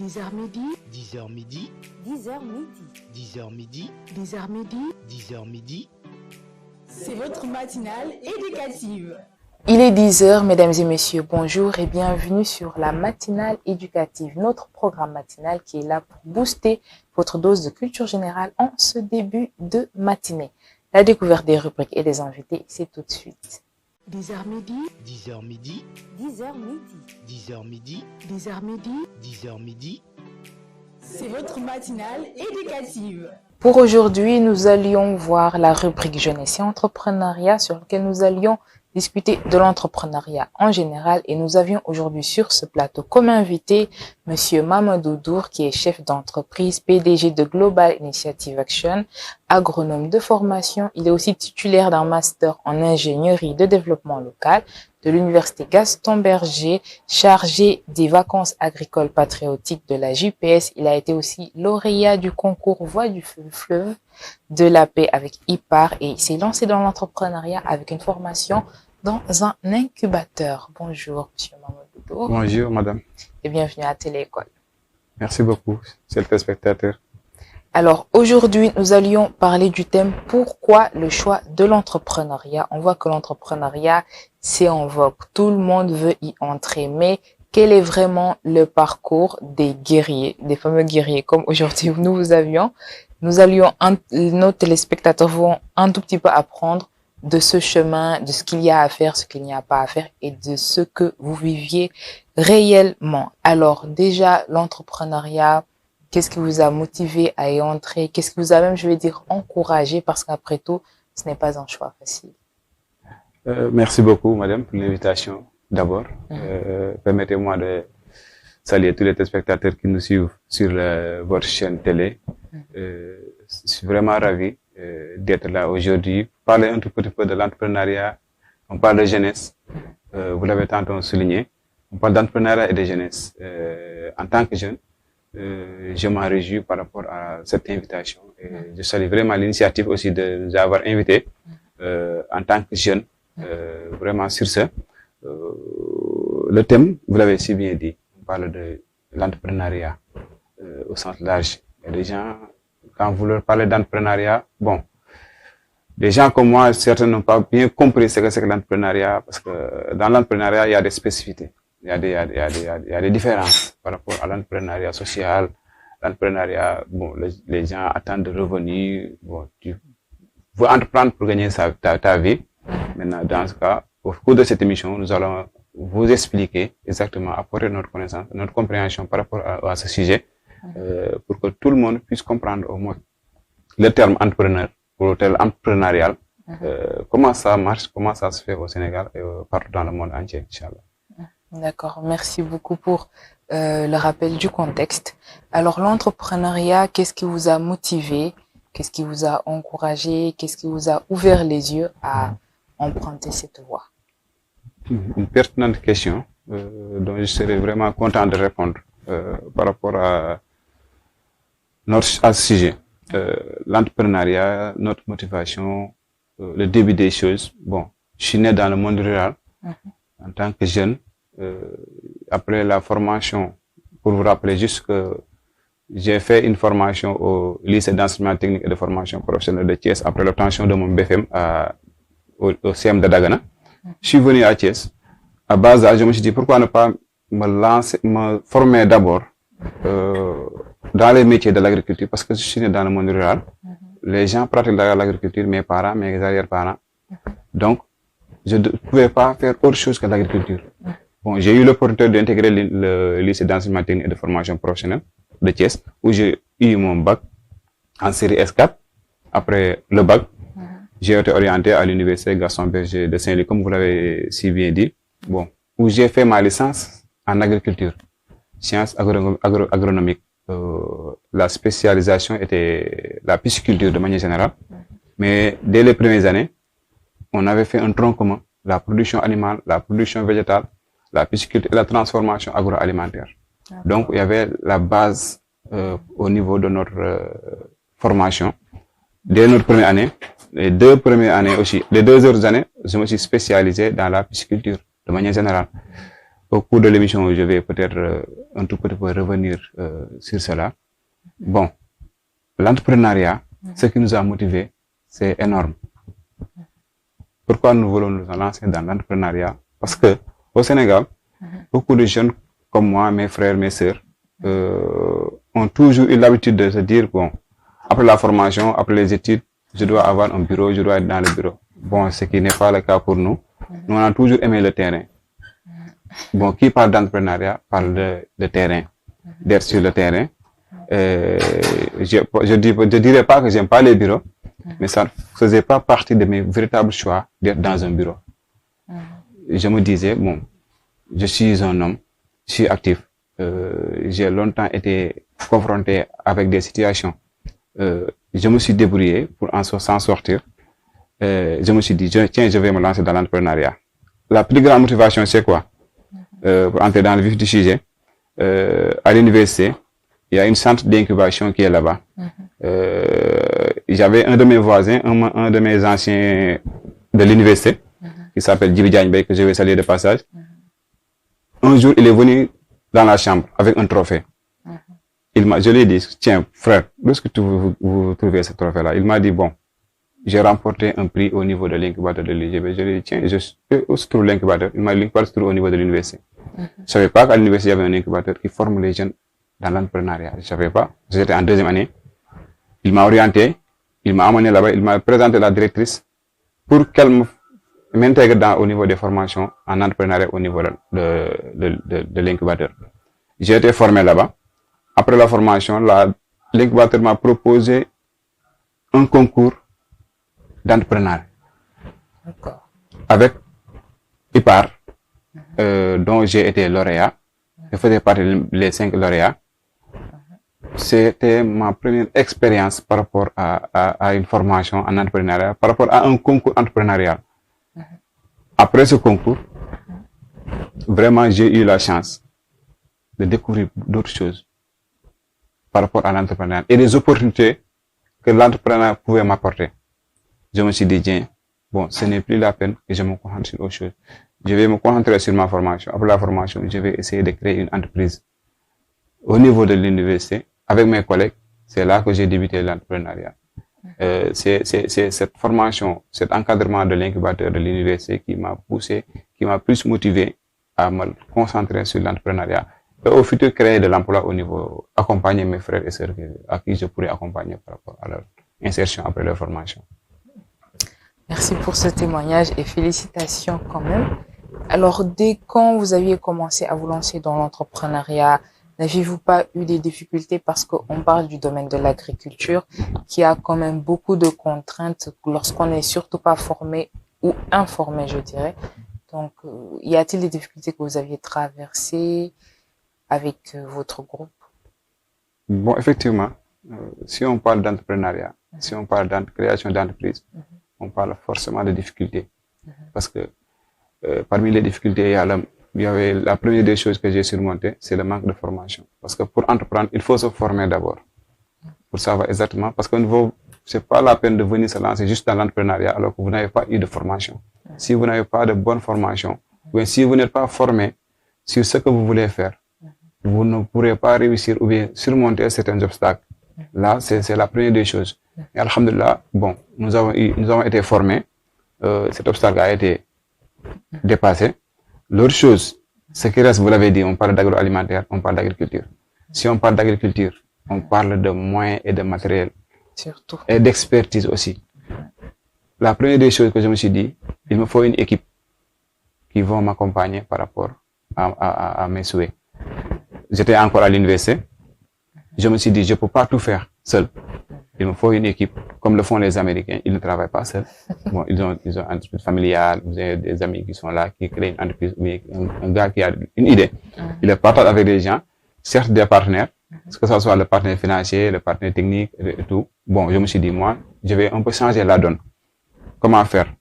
10h midi, 10h midi, 10h midi. 10h midi, 10h midi, 10h midi. C'est votre matinale éducative. Il est 10h, mesdames et messieurs, bonjour et bienvenue sur la matinale éducative, notre programme matinal qui est là pour booster votre dose de culture générale en ce début de matinée. La découverte des rubriques et des invités, c'est tout de suite. 10h midi, 10h midi, 10h midi. 10h midi, 10h midi, 10h midi. C'est votre matinale éducative. Pour aujourd'hui, nous allions voir la rubrique jeunesse et entrepreneuriat sur laquelle nous allions discuter de l'entrepreneuriat en général et nous avions aujourd'hui sur ce plateau comme invité Monsieur Mamadou Dour qui est chef d'entreprise, PDG de Global Initiative Action, agronome de formation. Il est aussi titulaire d'un master en ingénierie de développement local de l'université Gaston Berger, chargé des vacances agricoles patriotiques de la JPS. Il a été aussi lauréat du concours Voix du fleuve de la paix avec IPAR et il s'est lancé dans l'entrepreneuriat avec une formation dans un incubateur. Bonjour, Monsieur Mamadou Dour. Bonjour, madame. Et bienvenue à Téléécole. Merci beaucoup, chers téléspectateurs. Alors, aujourd'hui, nous allions parler du thème « Pourquoi le choix de l'entrepreneuriat ?» On voit que l'entrepreneuriat, c'est en vogue. Tout le monde veut y entrer. Mais quel est vraiment le parcours des guerriers, des fameux guerriers comme aujourd'hui nous vous avions? Nous allions, nos téléspectateurs vont un tout petit peu apprendre de ce chemin, de ce qu'il y a à faire, ce qu'il n'y a pas à faire et de ce que vous viviez réellement. Alors, déjà, l'entrepreneuriat, qu'est-ce qui vous a motivé à y entrer? Qu'est-ce qui vous a même, je vais dire, encouragé? Parce qu'après tout, ce n'est pas un choix facile. Merci beaucoup, madame, pour l'invitation. D'abord, permettez-moi de saluer tous les téléspectateurs qui nous suivent sur votre chaîne télé. Je suis vraiment ravi d'être là aujourd'hui. Parler un tout petit peu de l'entrepreneuriat. On parle de jeunesse. Vous l'avez tantôt souligné. On parle d'entrepreneuriat et de jeunesse. En tant que jeune, je m'en réjouis par rapport à cette invitation. Et je salue vraiment l'initiative aussi de nous avoir invités en tant que jeune. Vraiment sur ce. Le thème, vous l'avez si bien dit, on parle de l'entrepreneuriat au sens large. Il y a des gens, quand vous leur parlez d'entrepreneuriat, bon, des gens comme moi, certains n'ont pas bien compris ce que c'est que l'entrepreneuriat, parce que dans l'entrepreneuriat, il y a des spécificités, il y a des différences par rapport à l'entrepreneuriat social, l'entrepreneuriat, bon, les gens attendent de revenus, bon, tu veux entreprendre pour gagner ta vie. Maintenant, dans ce cas, au cours de cette émission, nous allons vous expliquer exactement, apporter notre connaissance, notre compréhension par rapport à ce sujet, pour que tout le monde puisse comprendre au moins le terme entrepreneur ou le terme entrepreneurial, comment ça marche, comment ça se fait au Sénégal et partout dans le monde entier, Inch'Allah. D'accord, merci beaucoup pour le rappel du contexte. Alors, l'entrepreneuriat, qu'est-ce qui vous a motivé? Qu'est-ce qui vous a encouragé? Qu'est-ce qui vous a ouvert les yeux à emprunter cette voie? Une pertinente question dont je serais vraiment content de répondre par rapport à ce sujet. L'entrepreneuriat, notre motivation, le début des choses. Bon, je suis né dans le monde rural en tant que jeune. Après la formation, pour vous rappeler juste que j'ai fait une formation au lycée d'enseignement technique et de formation professionnelle de Thiès après l'obtention de mon BFM au CM de Dagana. Je suis venu à Thiès. À base d'âge, je me suis dit pourquoi ne pas me former d'abord dans les métiers de l'agriculture, parce que je suis né dans le monde rural. Les gens pratiquent l'agriculture, mes parents, mes arrière-parents. Donc, je ne pouvais pas faire autre chose que l'agriculture. Bon, j'ai eu l'opportunité d'intégrer le lycée d'enseignement technique et de formation professionnelle de Thiès, où j'ai eu mon bac en série S4. Après le bac, j'ai été orienté à l'université Gaston Berger de Saint-Louis, comme vous l'avez si bien dit. Bon, où j'ai fait ma licence en agriculture, sciences agronomiques. La spécialisation était la pisciculture de manière générale. Mais dès les premières années, on avait fait un tronc commun, la production animale, la production végétale, la pisciculture et la transformation agroalimentaire. Donc, il y avait la base au niveau de notre formation. Dès notre première année, les 2 premières années aussi, les 2 autres années, je me suis spécialisé dans la pisciculture de manière générale. au cours de l'émission, je vais peut-être un tout petit peu revenir sur cela. Bon, l'entrepreneuriat, ce qui nous a motivés, c'est énorme. Pourquoi nous voulons nous lancer dans l'entrepreneuriat? Parce que au Sénégal, beaucoup de jeunes comme moi, mes frères, mes sœurs, ont toujours eu l'habitude de se dire, bon, après la formation, après les études, je dois avoir un bureau, je dois être dans le bureau. Bon, ce qui n'est pas le cas pour nous. Nous, on a toujours aimé le terrain. Bon, qui parle d'entrepreneuriat parle de terrain, d'être sur le terrain. Je dirais pas que j'aime pas les bureaux, mais ça ne faisait pas partie de mes véritables choix d'être dans un bureau. Je me disais, bon, je suis un homme, je suis actif. J'ai longtemps été confronté avec des situations. Je me suis débrouillé pour s'en sortir. Je me suis dit, tiens, je vais me lancer dans l'entrepreneuriat. La plus grande motivation, c'est quoi? Pour entrer dans le vif du sujet, à l'université, il y a une centre d'incubation qui est là-bas. J'avais un de mes voisins, un de mes anciens de l'université, qui s'appelle Djibi Diagne, que je vais saluer de passage. Un jour, il est venu dans la chambre avec un trophée. Je lui ai dit, tiens, frère, où est-ce que vous trouvez ce trophée-là? Il m'a dit, bon, j'ai remporté un prix au niveau de l'incubateur de l'UGB. Je lui ai dit, tiens, où se trouve l'incubateur? Il m'a dit, l'incubateur se trouve au niveau de l'université. Je ne savais pas qu'à l'université, il y avait un incubateur qui forme les jeunes dans l'entrepreneuriat. Je ne savais pas. J'étais en deuxième année. Il m'a orienté, il m'a amené là-bas, il m'a présenté la directrice pour qu'elle m'intègre au niveau des formations en entrepreneuriat au niveau de l'incubateur. J'ai été formé là-bas. Après la formation, l'incubateur m'a proposé un concours d'entrepreneur avec IPAR, dont j'ai été lauréat. Je faisais partie des 5 lauréats. C'était ma première expérience par rapport à une formation en entrepreneuriat, par rapport à un concours entrepreneurial. Après ce concours, vraiment, j'ai eu la chance de découvrir d'autres choses par rapport à l'entrepreneuriat et des opportunités que l'entrepreneuriat pouvait m'apporter. Je me suis dit, tiens, bon, ce n'est plus la peine que je me concentre sur autre chose. Je vais me concentrer sur ma formation. Après la formation, je vais essayer de créer une entreprise. Au niveau de l'université, avec mes collègues, c'est là que j'ai débuté l'entrepreneuriat. C'est cette formation, cet encadrement de l'incubateur de l'université qui m'a poussé, qui m'a plus motivé à me concentrer sur l'entrepreneuriat et au futur créer de l'emploi au niveau, accompagner mes frères et sœurs à qui je pourrais accompagner par rapport à leur insertion après leur formation. Merci pour ce témoignage et félicitations quand même. Alors, dès quand vous aviez commencé à vous lancer dans l'entrepreneuriat, n'aviez-vous pas eu des difficultés parce qu'on parle du domaine de l'agriculture qui a quand même beaucoup de contraintes lorsqu'on n'est surtout pas formé ou informé, je dirais. Donc, y a-t-il des difficultés que vous aviez traversées avec votre groupe? Bon, effectivement, si on parle d'entrepreneuriat, si on parle de création d'entreprise, on parle forcément de difficultés. Parce que parmi les difficultés, il y avait la première des choses que j'ai surmontées, c'est le manque de formation. Parce que pour entreprendre, il faut se former d'abord. Pour savoir exactement, parce que c'est pas la peine de venir se lancer juste dans l'entrepreneuriat alors que vous n'avez pas eu de formation. Si vous n'avez pas de bonne formation, ou bien si vous n'êtes pas formé sur ce que vous voulez faire, vous ne pourrez pas réussir ou bien surmonter certains obstacles. Là, c'est la première des choses. Et alhamdoulilah, bon, nous avons été formés, cet obstacle a été dépassé. L'autre chose, ce qui reste, vous l'avez dit, on parle d'agroalimentaire, on parle d'agriculture. Si on parle d'agriculture, on parle de moyens et de matériel. Surtout. Et d'expertise aussi. La première des choses que je me suis dit, il me faut une équipe qui va m'accompagner par rapport à mes souhaits. J'étais encore à l'université. Je me suis dit, je ne peux pas tout faire seul. Il me faut une équipe, comme le font les Américains. Ils ne travaillent pas seuls. Bon, ils ont une entreprise familiale, vous avez des amis qui sont là, qui créent une entreprise, mais un gars qui a une idée. Il le partage avec des gens, certes des partenaires, que ce soit le partenaire financier, le partenaire technique et tout. Bon, je me suis dit, moi, je vais un peu changer la donne. Comment faire?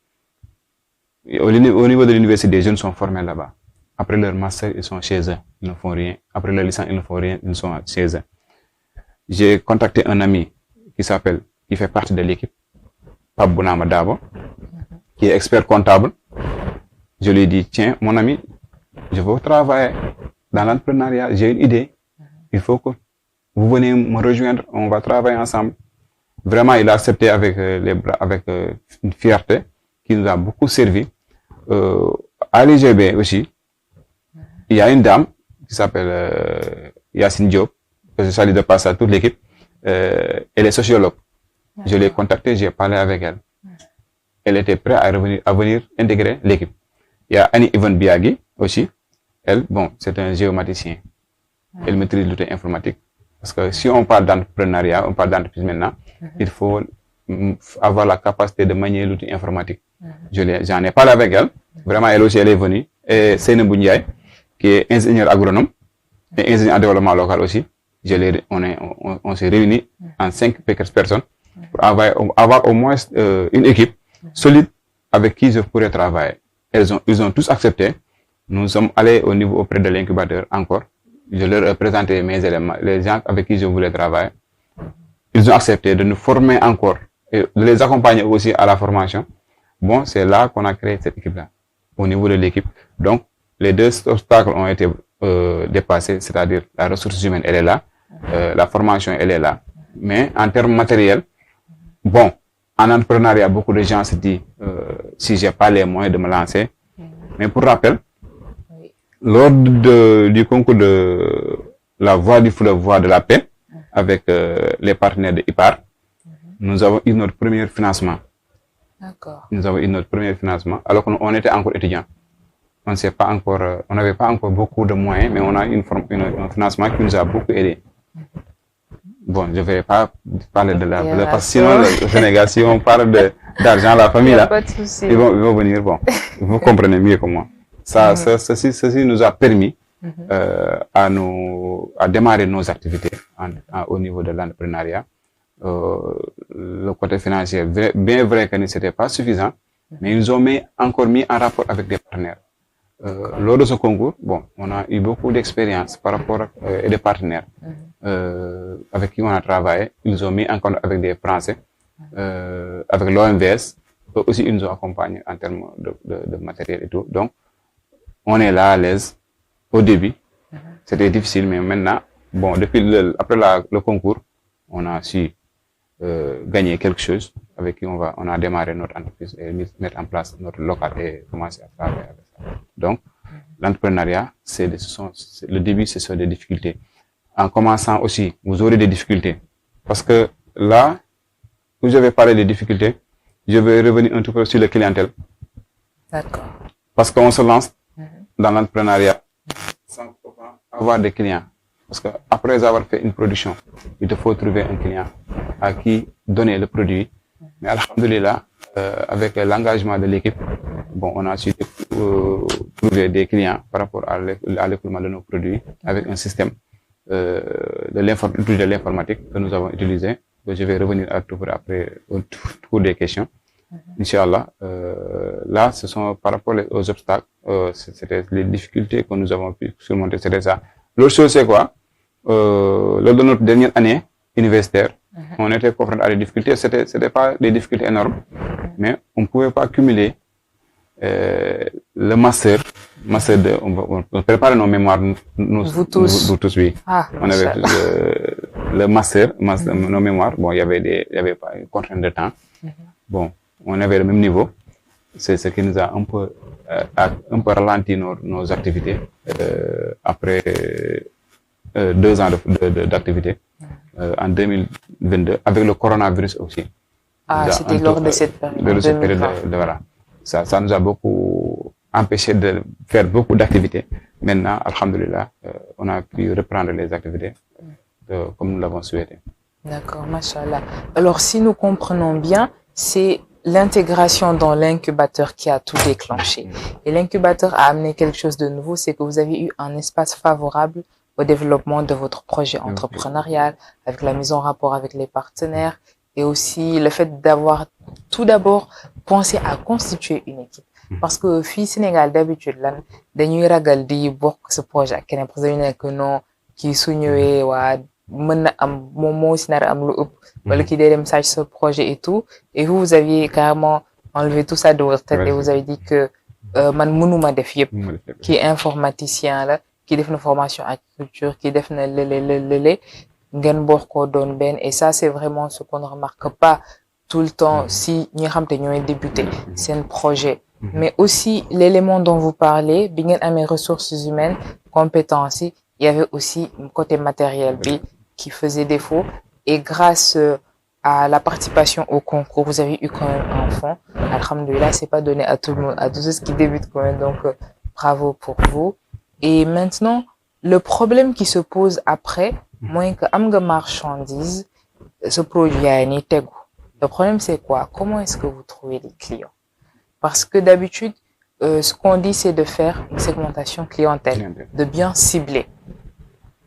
Au niveau de l'université, des jeunes sont formés là-bas. Après leur master, ils sont chez eux. Ils ne font rien. Après leur licence, ils ne font rien. Ils sont chez eux. J'ai contacté un ami qui fait partie de l'équipe, Pape Bounama Dabo, qui est expert comptable. Je lui ai dit, tiens, mon ami, je veux travailler dans l'entrepreneuriat, j'ai une idée, il faut que vous venez me rejoindre, on va travailler ensemble. Vraiment, il a accepté avec les bras, avec une fierté qui nous a beaucoup servi. À l'IGB aussi, il y a une dame qui s'appelle Yacine Diop, que je salue de passage à toute l'équipe. Elle est sociologue. Je l'ai contactée, j'ai parlé avec elle. Elle était prête à venir intégrer l'équipe. Il y a Annie Yvonne Biagui aussi. Elle, bon, c'est un géomaticien. Elle maîtrise l'outil informatique. Parce que si on parle d'entrepreneuriat, on parle d'entreprise maintenant, il faut avoir la capacité de manier l'outil informatique. J'en ai parlé avec elle. Vraiment, elle aussi, elle est venue. Et Seynabou Ndiaye, qui est ingénieur agronome et ingénieur en développement local aussi. On s'est réunis en 5 personnes pour avoir au moins une équipe solide avec qui je pourrais travailler. Ils ont tous accepté. Nous sommes allés au niveau auprès de l'incubateur encore. Je leur ai présenté mes éléments, les gens avec qui je voulais travailler. Ils ont accepté de nous former encore et de les accompagner aussi à la formation. Bon, c'est là qu'on a créé cette équipe-là, au niveau de l'équipe. Donc, les 2 obstacles ont été dépassés, c'est-à-dire la ressource humaine, elle est là, la formation, elle est là. Mais en termes matériels, bon, en entrepreneuriat, beaucoup de gens se disent, si j'ai pas les moyens de me lancer. Mais pour rappel, lors du concours de la voie du fleuve, voie de la paix, avec les partenaires de IPAR, nous avons eu notre premier financement. D'accord. Nous avons eu notre premier financement, alors qu'on était encore étudiants. On n'avait pas encore beaucoup de moyens, mais on a eu un financement qui nous a beaucoup aidé. Bon, je ne vais pas parler de la parce que sinon, le Sénégal, si on parle d'argent, la famille, là, ils vont venir, bon, vous comprenez mieux que moi. Ceci nous a permis à démarrer nos activités au niveau de l'entrepreneuriat. Le côté financier, bien vrai que ce n'était pas suffisant, mais ils nous ont encore mis en rapport avec des partenaires. Lors de ce concours, bon, on a eu beaucoup d'expérience par rapport à des partenaires avec qui on a travaillé. Ils nous ont mis en contact avec des Français, avec l'OMVS. Aussi, ils nous ont accompagnés en termes de matériel et tout. Donc, on est là à l'aise. Au début, c'était difficile, mais maintenant, bon, après le concours, on a su gagner quelque chose avec qui on a démarré notre entreprise et mettre en place notre local et commencer à travailler avec ça. Donc, l'entrepreneuriat, le début, ce sont des difficultés. En commençant aussi, vous aurez des difficultés. Parce que là, où je vais parler des difficultés, je vais revenir un tout peu sur la clientèle. D'accord. Parce qu'on se lance dans l'entrepreneuriat sans avoir des clients. Parce que après avoir fait une production, il te faut trouver un client à qui donner le produit. Mais alhamdoulilah, avec l'engagement de l'équipe, bon, on a su trouver des clients par rapport à l'écoulement de nos produits avec un système de l'informatique que nous avons utilisé. Je vais revenir à tout après au cours des questions. Inch'Allah, là, ce sont par rapport aux obstacles, c'était les difficultés que nous avons pu surmonter, c'était ça. L'autre chose, c'est quoi? Lors de notre dernière année universitaire, on était confronté à des difficultés. C'était pas des difficultés énormes, mais on pouvait pas cumuler le master on préparait nos mémoires, vous tous, oui. Ah, on avait le master, nos mémoires. Bon, il y avait pas une contrainte de temps. Bon, on avait le même niveau. C'est ce qui nous a un peu ralenti nos activités après 2 ans d'activité en 2022 avec le coronavirus aussi. Ah, c'était lors de cette période. Voilà. Ça nous a beaucoup empêché de faire beaucoup d'activités. Maintenant, alhamdoulilah, on a pu reprendre les activités comme nous l'avons souhaité. D'accord, machallah. Alors, si nous comprenons bien, c'est l'intégration dans l'incubateur qui a tout déclenché. Et l'incubateur a amené quelque chose de nouveau, c'est que vous avez eu un espace favorable au développement de votre projet entrepreneurial, avec la mise en rapport avec les partenaires, et aussi le fait d'avoir tout d'abord pensé à constituer une équipe. Parce que fii Sénégal d'habitude lan dañuy ragal di bokk ce projet ak keneen parce que dañu nekk non kii su ñëwee waa mën na am moom moo si nar am lu ëpp wala kii day dem sàcc ce projet et tout, et vous aviez carrément enlevé tout ça de votre tête et vous avez dit que man mënuma def yëpp kii informaticien la kii def na formation agriculture kii def na lële ngeen bokk ko doon benn et ça c'est vraiment ce qu'on ne remarque pas tout le temps si ñi nga xam te ñooy débuter seen projet mais aussi l'élément dont vous parlez bi ngeen amee ressources humaines compétences yi il y avait aussi côté matériel bi qui faisait défaut et grâce à la participation au concours vous avez eu quand même un fonds alhamdoulilah c'est pas donné à tout le monde à tous ceux qui débutent quand même donc bravo pour vous et maintenant le problème qui se pose après mooy que am nga marchandise ce produit yaa ni tegu le problème c'est quoi comment est-ce que vous trouvez les clients parce que d'habitude ce qu'on dit c'est de faire une segmentation clientèle de bien cibler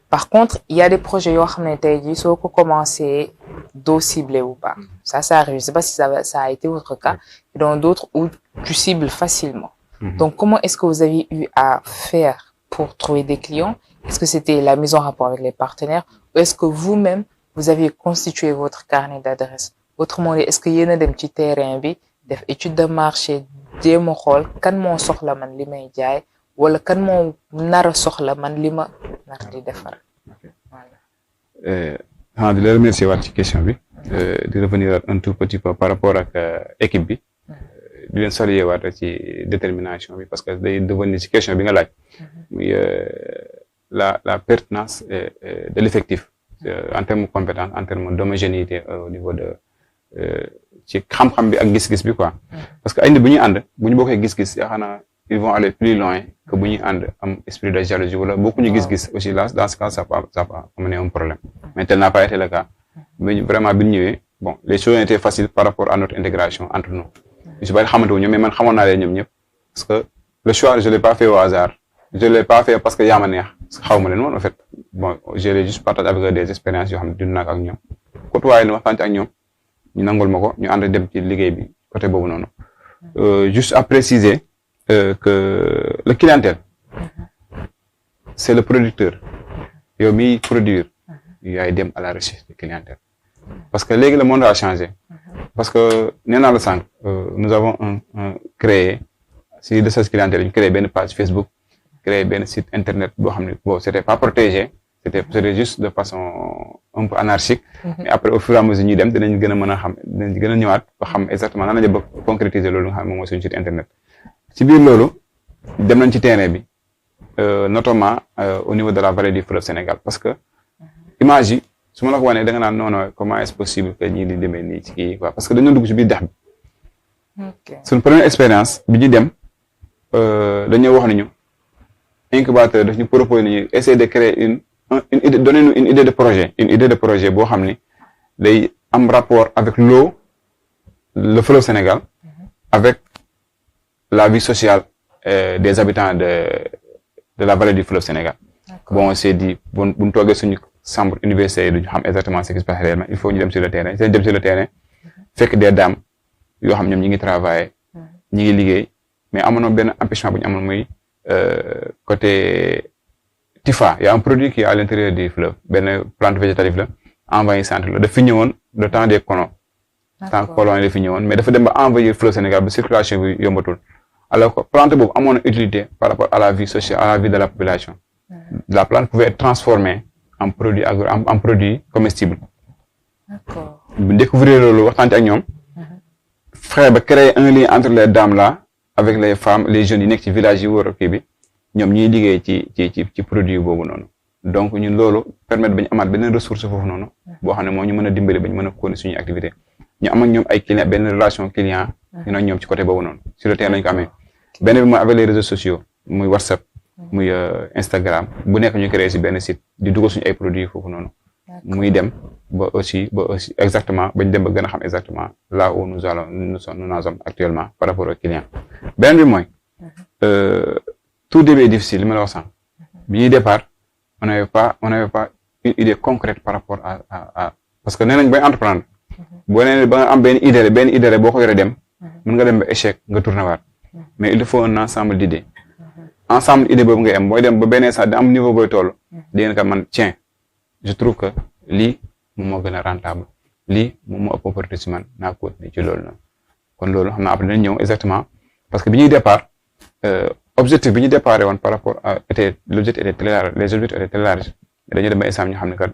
par contre il y a des projets yoo xam ne tey jii soo ko commencé doo cibler ou pas ça arrive je sais pas si ça a été votre cas et dans d'autres où tu cibles facilement donc comment est-ce que vous avez eu à faire pour trouver des clients est-ce que c'était la mise en rapport avec les partenaires ou est-ce que vous-même vous aviez constitué votre carnet d'adresses autrement dit est-ce que yéen a dem ci terrain bi def étude de marché jéem a xool kan moo soxla man li may jaay wala kan moo nar a soxla man li ma nar di defar voilà. di la remercier waat ci question bi di revenir un tout petit peu par rapport ak équipe bi di leen saluer waat ci détermination bi parce que day devenir ci question bi nga laaj muy la pertinence de l'effectif en termes de compétence en termes d'homogénéité au niveau de ci xam-xam bi ak gis-gis bi quoi parce que ay nit bu ñuy ànd bu ñu bokkee gis-gis yaakaar naa ils vont aller plus loin que bu ñuy ànd am esprit de jalousie wala bokkuñu gis-gis aussi là dans ce cas ça peut amener un problème mais tel n'a pas été le cas mais vraiment bi ñu ñëwee bon les choses ont été faciles par rapport à notre intégration entre nous ñu si bari xamante wu ñoom mais man xamoon naa leen ñoom ñëpp parce que le choix je l'ai pas fait au hasard je l'ai pas fait parce que yaa ma neex parce que xaw ma leen woon en fait bon j'ai juste partagé avec eux des expériences yoo xam ne dund naa ak ñoom côtoyé na waxtaan ak ñoom ñu nangul ma ko ñu ànd dem ci liggéey bi côté boobu noonu juste à préciser que le clientèle c'est le producteur yow miy produire yaay dem à la recherche de clientèle parce que léegi le monde a changé parce que nee naa la sànq nous avons créé si de cette clientèle ñu créé benn page Facebook créé benn site internet boo xam ne bon c'était pas protégé c'était juste de façon un peu anarchique mais après au fur et à mesure ñuy dem dinañ gën a mën a xam dinañ gën a ñëwaat ba xam exactement nan la ñu ba concrétiser loolu nga xam ne moom mooy suñu site internet ci biir loolu dem nañ ci terrain bi notamment au niveau de la vallée du fleuve Sénégal parce que image yi su ma la ko wanee da nga naan non comment est-ce possible que ñii di demee nii ci kii quoi parce que dañoo dugg ci biir dex bi suñu première expérience bi ñu dem dañoo wax nañu incubateur daf ñu proposer nañu essayer de créer une idée donner nous une idée de projet boo xam ni day am rapport avec l'eau le fleuve Sénégal avec la vie sociale des habitants de la vallée du fleuve Sénégal bon on s'est dit bu ñu toogee suñu chambre universitaire duñu xam exactement ce qui se passe réellement il faut ñu dem sur le terrain c'est dem sur le terrain fekk des dames yoo xam ñoom ñi ngi travailler ñi ngi liggéey mais amoon benn empêchement bu ñu amoon muy côté Tifa il y a un produit qui est à l'intérieur du fleuve benn plante végétative la envahissante la dafa ñëwoon le temps des colons colons yi dafa ñëwoon mais dafa dem ba envahir fleuve Sénégal ba circulation bi yombatul alors que plante boobu amoon na utilité par rapport à la vie sociale à la vie de la population la plante pouvait être transformée en produit comestible bu découvrir loolu waxtaan ak ñoom fexe ba créer un lien entre les dames là avec les femmes les jeunes yi nekk ci village yi wër kii bi ñoom ñuy liggéey ci produit boobu noonu donc ñun loolu permettre ba ñu amaat benn ressource foofu noonu boo xam ne moo ñu mën a dimbali ba ñu mën a continuer suñu activité ñu am ak ñoom ay client benn relation client ñu ñoom ci côté boobu noonu sur le terrain lañu ko amee benn bi mooy avec les réseaux sociaux muy WhatsApp muy Instagram bu nekk ñu créé si benn site di dugal suñu ay produits foofu noonu muy dem ba aussi exactement bañ dem ba gën a xam exactement là où nous en sommes actuellement par rapport aux clients beneen bi mooy tout début est difficile li ma la wax sànq bi ñuy départ on n'avait pas une idée concrète par rapport à parce que nee nañ bay entreprendre boo nee ba nga am benn idée boo ko yore dem mën nga dem ba échec nga tourner waat mais il faut un ensemble d'idées ensemble idée boobu ngay am booy dem ba benn sax da am niveau booy toll di ngeen ko man tiens je trouve que lii moom moo gën a rentable lii moom moo ëpp opportunité si man naa continuer ci loolu noonu kon loolu xam naa après dinañ ñëw exactement parce que bi ñuy départ objectif bi ñu déparé woon par rapport à l'objectif était très large, les objectifs étaient très larges mais dañu dem ba instant ñu xam ne kat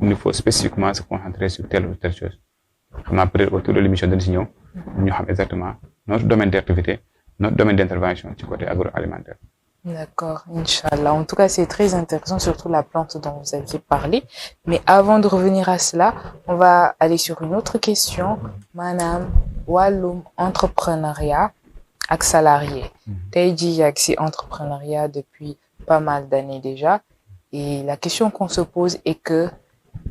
il faut spécifiquement se concentrer sur telle ou telle chose xam naa peut-être autour de l'émission dañ si ñëw ñu xam exactement notre domaine d'activité, notre domaine d'intervention ci côté agroalimentaire. D'accord, Inch'Allah. En tout cas, c'est très intéressant, surtout la plante dont vous aviez parlé. Mais avant de revenir à cela, on va aller sur une autre question. Madame, Walloum, entrepreneuriat avec salarié. Tey jii yaa ngi ci entrepreneuriat depuis pas mal d'années déjà. Et la question qu'on se pose est que,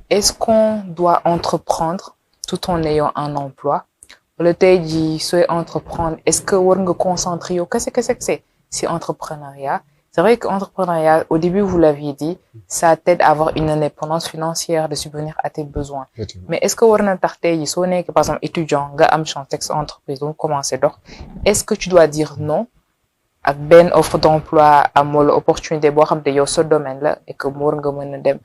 est-ce qu'on doit entreprendre tout en ayant un emploi? Le tey jii sooy entreprendre, est-ce que war nga concentrer yow qu'est-ce que c'est entrepreneuriat. C'est vrai qu'entrepreneuriat, au début, vous l'aviez dit, ça t'aide à avoir une indépendance financière, de subvenir à tes besoins. Mais est-ce que war na tax tey jii soo nekkee par exemple étudiant nga am chance teg sa entreprise donc commencer dox, est-ce que tu dois dire non ak benn offre d'emploi am wala opportunité boo xam te yow sa domaine la et que war nga mën a dem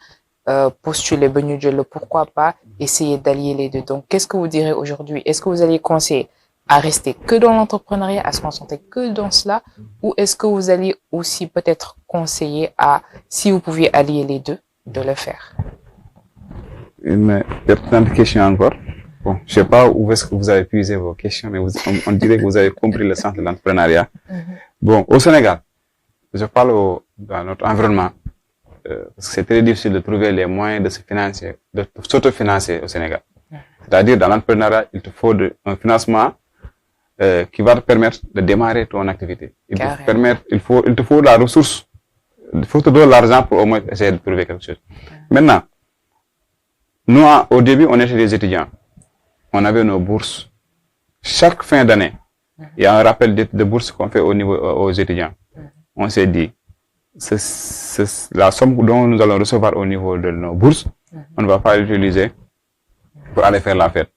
postuler ba ñu jël, pourquoi pas essayer d'allier les deux. Donc qu'est-ce que vous direz aujourd'hui? Est-ce que vous allez conseiller à rester que dans l'entrepreneuriat, à se concentrer que dans cela, ou est-ce que vous allez aussi peut-être conseiller à, si vous pouviez allier les deux, de le faire? Une pertinente question encore. Bon, je sais pas où est-ce que vous avez puisé vos questions, mais on dirait que vous avez compris le sens de l'entrepreneuriat. Bon, au Sénégal, je parle dans notre environnement, parce que c'est très difficile de trouver les moyens de se financer, de s'autofinancer au Sénégal. C'est-à-dire, dans l'entrepreneuriat, il te faut un financement qui va te permettre de démarrer ton activité. Il te faut la ressource. Il faut te donner l'argent pour au moins essayer de trouver quelque chose. Maintenant, nous, au début, on était des étudiants. On avait nos bourses. Chaque fin d'année, il y a un rappel de bourses qu'on fait aux étudiants. On s'est dit, la somme dont nous allons recevoir au niveau de nos bourses, on ne va pas l'utiliser pour aller faire la fête.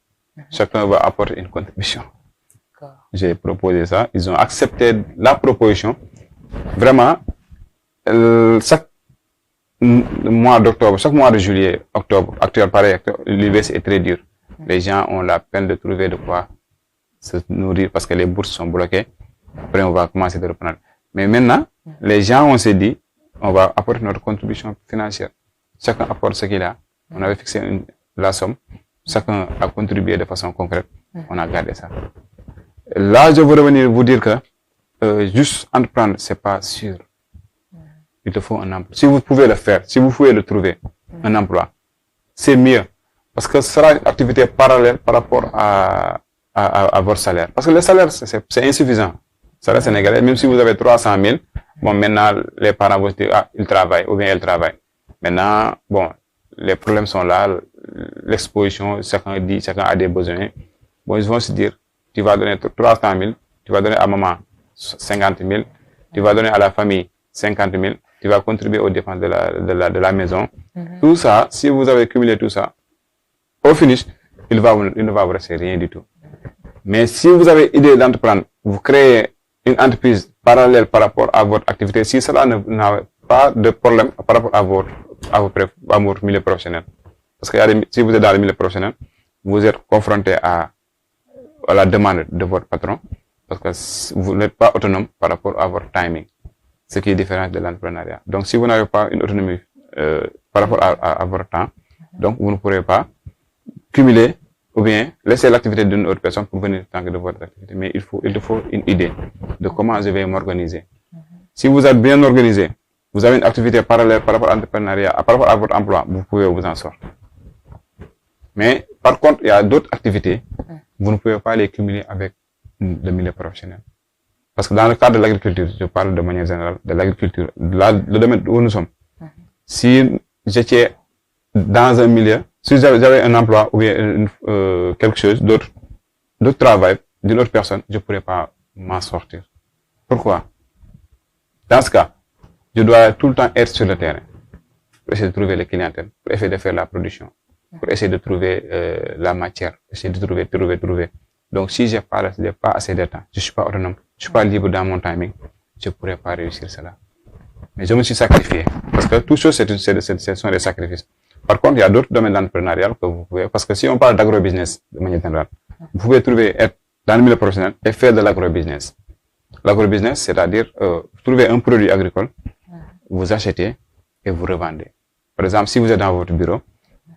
Chacun va apporter une contribution. J'ai proposé ça, ils ont accepté la proposition. Vraiment, chaque mois d'octobre, chaque mois de juillet, octobre, actuel pareil, l'hiver c'est très dur. Les gens ont la peine de trouver de quoi se nourrir parce que les bourses sont bloquées. Après, on va commencer de reprendre. Mais maintenant, les gens, on s'est dit, on va apporter notre contribution financière. Chacun apporte ce qu'il a. On avait fixé la somme. Chacun a contribué de façon concrète. On a gardé ça. Là, je veux revenir vous dire que juste entreprendre, c'est pas sûr. Il te faut un emploi. Si vous pouvez le faire, si vous pouvez le trouver, un emploi, c'est mieux. Parce que ce sera une activité parallèle par rapport à votre salaire. Parce que le salaire, c'est insuffisant. Le salaire sénégalais, même si vous avez 300 000, bon, maintenant, les parents vont se dire, ah, ils travaillent, ou bien ils travaillent. Maintenant, bon, les problèmes sont là, l'exposition, chacun a des besoins. Bon, ils vont se dire, tu vas donner 300 000, tu vas donner à maman 50 000, tu vas donner à la famille 50 000, tu vas contribuer aux dépenses de la maison. Tout ça, si vous avez cumulé tout ça, au finish, il ne va vous rester rien du tout. Mais si vous avez idée d'entreprendre, vous créez une entreprise parallèle par rapport à votre activité, si cela n'a pas de problème par rapport à votre milieu professionnel. Parce que si vous êtes dans le milieu professionnel, vous êtes confronté à la demande de votre patron, parce que vous n'êtes pas autonome par rapport à votre timing, ce qui est différent de l'entrepreneuriat. Donc, si vous n'avez pas une autonomie par rapport à votre temps, donc vous ne pourrez pas cumuler ou bien laisser l'activité d'une autre personne pour venir tant que de votre activité. Mais il te faut une idée de comment je vais m'organiser. Si vous êtes bien organisé, vous avez une activité parallèle par rapport à l'entrepreneuriat, par rapport à votre emploi, vous pouvez vous en sortir. Mais par contre, il y a d'autres activités, vous ne pouvez pas les cumuler avec le milieu professionnel. Parce que dans le cadre de l'agriculture, je parle de manière générale de l'agriculture, le domaine où nous sommes. Si j'étais dans un milieu, si j'avais un emploi ou bien quelque chose d'autre travail d'une autre personne, je ne pourrais pas m'en sortir. Pourquoi? Dans ce cas, je dois tout le temps être sur le terrain pour essayer de trouver les clientèles, pour essayer de faire la production, pour essayer de trouver la matière, essayer de trouver. Donc, si j'ai pas assez de temps, je suis pas autonome, je suis pas libre dans mon timing, je pourrais pas réussir cela. Mais je me suis sacrifié. Parce que tout chose, ce sont des sacrifices. Par contre, il y a d'autres domaines d'entrepreneuriat que vous pouvez, parce que si on parle d'agrobusiness de manière générale, vous pouvez être dans le milieu professionnel et faire de l'agrobusiness. L'agrobusiness, c'est-à-dire trouver un produit agricole, vous achetez et vous revendez. Par exemple, si vous êtes dans votre bureau,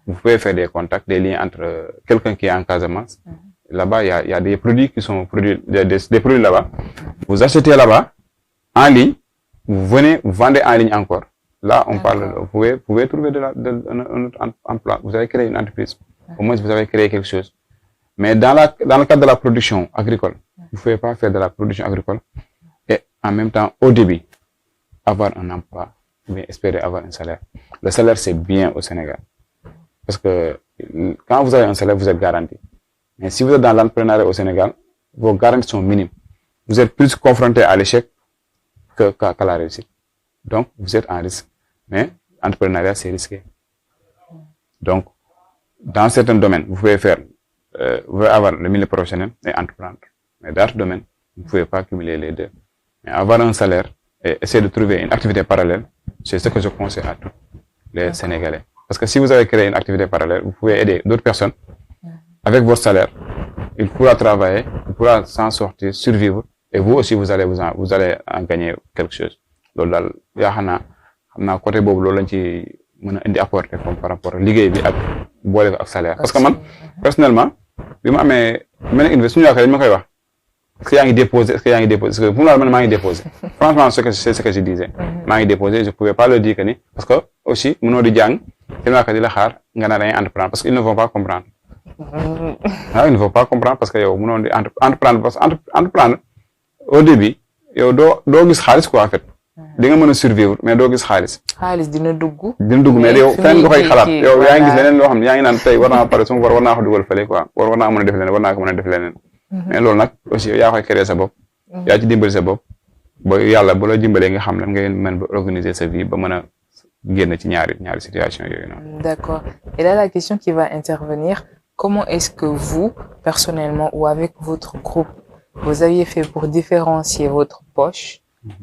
vous pouvez faire des contacts, des liens entre quelqu'un qui est en Casamance. Là-bas, il y a des produits qui sont produits, des produits là-bas. Vous achetez là-bas, en ligne, vous venez, vous vendez en ligne encore. Là, on parle, vous pouvez trouver un emploi. Vous avez créé une entreprise. Au moins, vous avez créé quelque chose. Mais dans le cadre de la production agricole, vous ne pouvez pas faire de la production agricole et en même temps, au début, avoir un emploi, ou bien espérer avoir un salaire. Le salaire, c'est bien au Sénégal. Parce que quand vous avez un salaire, vous êtes garanti. Mais si vous êtes dans l'entrepreneuriat au Sénégal, vos garanties sont minimes. Vous êtes plus confronté à l'échec qu'à la réussite. Donc, vous êtes en risque. Mais l'entrepreneuriat, c'est risqué. Donc, dans certains domaines, vous pouvez avoir le milieu professionnel et entreprendre. Mais dans d'autres domaines, vous ne pouvez pas cumuler les deux. Mais avoir un salaire et essayer de trouver une activité parallèle, c'est ce que je conseille à tous les Sénégalais. Parce que si vous avez créé une activité parallèle, vous pouvez aider d'autres personnes avec votre salaire. Il pourra travailler, il pourra s'en sortir, survivre. Et vous aussi, vous allez en gagner quelque chose. Donc, côté boobu loolu lañ ci mën a indi apporter comme par rapport liggéey bi ak boole ak salaire. Parce que man personnellement bi ma amee mel ne université suñu yaakaar dañ ma koy wax est-ce que yaa ngi déposé est-ce que yaa ngi déposé parce que pour moi man maa ngi déposé franchement c'est ce que je disais maa ngi déposé je pouvais pas le dire que ni parce que aussi mënoo di jàng seen yaakaar di la xaar nga naa dañuy entreprendre parce que ils ne vont pas comprendre ils ne vont pas comprendre parce que yow mënoo di entreprendre parce que entreprendre au début yow doo gis xaalis quoi en fait di nga mën a survivre mais doo gis xaalis dina dugg mais yow fenn nga koy xalaat yow yaa ngi gis leneen loo xam ne yaa ngi naan tey war naa pare su ma war naa ko dugal fële quoi war naa mën a def leneen war naa ko mën a def leneen mais loolu nag aussi yaa koy créer sa bopp yaa ci dimbali sa bopp ba yàlla bu la dimbalee nga xam lan ngay mën ba organiser sa vie ba mën a génn ci ñaari situation yooyu noonu. D'accord. Et là la question qui va intervenir, comment est-ce que vous personnellement ou avec votre groupe vous aviez fait pour différencier votre poche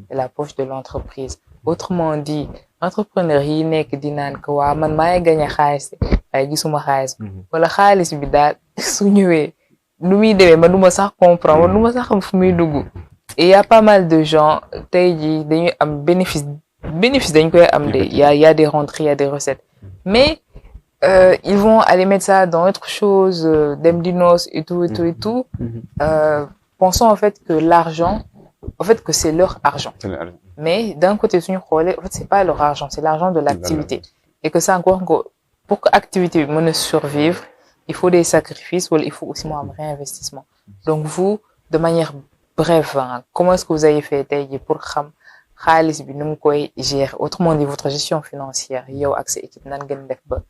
et la poche de l'entreprise? Autrement dit, entrepreneur yi nekk di naan ko waa man maa ngi gagné xaalis waaye gisuma xaalis wala xaalis bi daal su ñëwee nu muy demee ma duma sax comprendre ma duma sax xam fu muy dugg. Et il y a pas mal de gens tey jii dañuy am bénéfice dañ koy am de il y a des rentrées, il y a des recettes mais ils vont aller mettre ça dans autre chose, dem di noos et tout pensant en fait que l'argent que c'est leur argent. Mais d'un côté suñu xoolee en fait c'est pas leur argent, c'est l'argent de l'activité et que ça encore pour que activité bi mën a survivre il faut des sacrifices wala il faut aussi un réinvestissement. Donc vous de manière brève comment est-ce que vous avez fait tey jii pour xam xaalis bi nu mu koy gérer, autrement dit votre gestion financière yow ak sa équipe nan ngeen def ba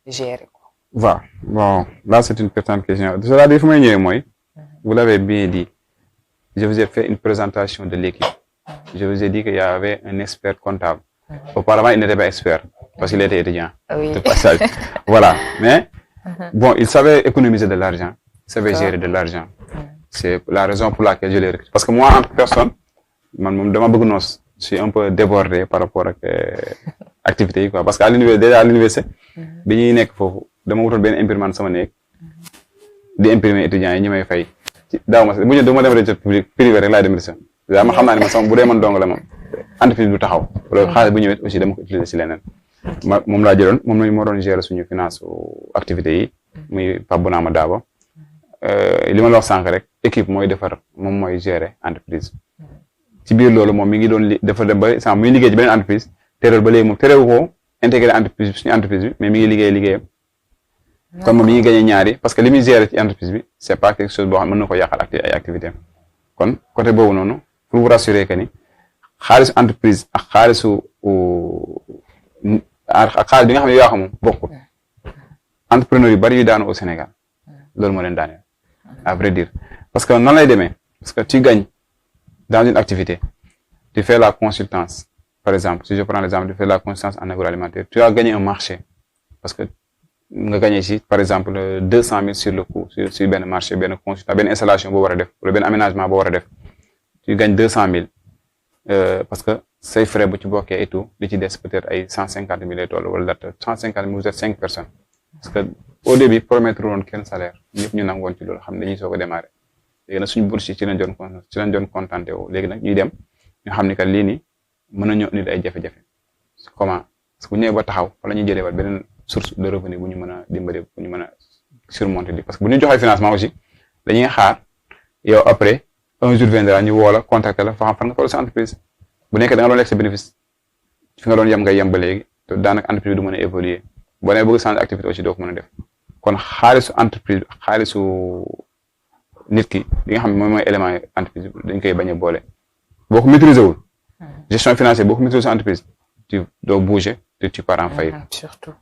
gérer ko. Voilà, bon là c'est une pertinente question. C'est-à-dire fu may ñëwee mooy vous l'avez bien dit, je vous ai fait une présentation de l'équipe. Je vous ai dit qu'il y avait un expert comptable. Auparavant, il n'était pas expert parce qu'il était étudiant. Oui. De passage. Voilà. Mais bon, il savait économiser de l'argent, il savait gérer de l'argent. C'est la raison pour laquelle je l'ai recruté. Parce que moi, en personne, je suis un peu débordé par rapport à l'activité. Parce qu'à l'université, je me suis imprimante sama nek di imprimer étudiants yi ñi may fay daaw ma bu ñu dama dem recherche public privé rek laay dem recherche dama xam naa ne man sama bu dee man dong la moom entreprise du taxaw loolu xaalis bu ñëwee aussi dama ko utiliser ci leneen moom laa jëloon moom lañu moo doon gérer suñu finance activités yi muy Pape Bounama Dabo li ma la wax sànq rek équipe mooy defar moom mooy gérer entreprise ci biir loolu moom mi ngi doon dafa dem ba sànq muy liggéey ci beneen entreprise tereewul ba léegi moom tereewu ko intégrer entreprise bi suñu entreprise bi mais mi ngi liggéeyam kon moom mi ngi gagné ñaari parce que li muy gérer ci entreprise bi c'est pas quelque chose boo xam ne mën na ko yàqal ay activité kon côté boobu noonu pour vous rassurer que ni xaalisu entreprise ak xaalis bi nga xam ne yoo xam moom bokkul entrepreneur yu bari yu daanu au Sénégal loolu moo leen daaneel à vrai dire parce que nan lay demee parce que tu gagnes dans une activité tu fais la consultance par exemple si je prends l'exemple tu fais la consultance en agroalimentaire tu as gagné un marché parce que nga gagné ci par exemple 200 000 sur le coup sur benn marché benn consultant benn installation boo war a def wala benn aménagement boo war a def tu gagnes 200 000 parce que say frais bu ci bokkee et tout li ci des peut-être ay 150 000 lay toll wala date 150 000 vous êtes 5 personnes parce que au début promettre woon kenn salaire ñëpp ñu nangoon ci loolu xam ne dañuy soog a démarrer léegi nag suñu bourse yi ci lañ doon contenté woo léegi nag ñuy dem ñu xam ni que lii nii mën nañoo indil ay jafe-jafe comment parce que bu ñëwee ba taxaw fa la ñuy jëlee waat beneen source de revenu bu ñu mën a dimbali bu ñu mën a surmonter li parce que bu ñu joxee financement aussi dañuy xaar yow après un jour viendra ñu woo la contacter la fa xam fan nga toll sa entreprise bu nekkee da nga doon lekk sa bénéfice fi nga doon yem ngay yem ba léegi te daanaka entreprise du mën a évoluer boo nee bëgg changer activité aussi doo ko mën a def kon xaalisu entreprise xaalisu nit ki li nga xam ne moom mooy élément entreprise dañ koy bañ a boole boo ko maîtriser wul gestion financière boo ko maîtriser sa entreprise tu dois bouger te tu pars en faillite. Surtout.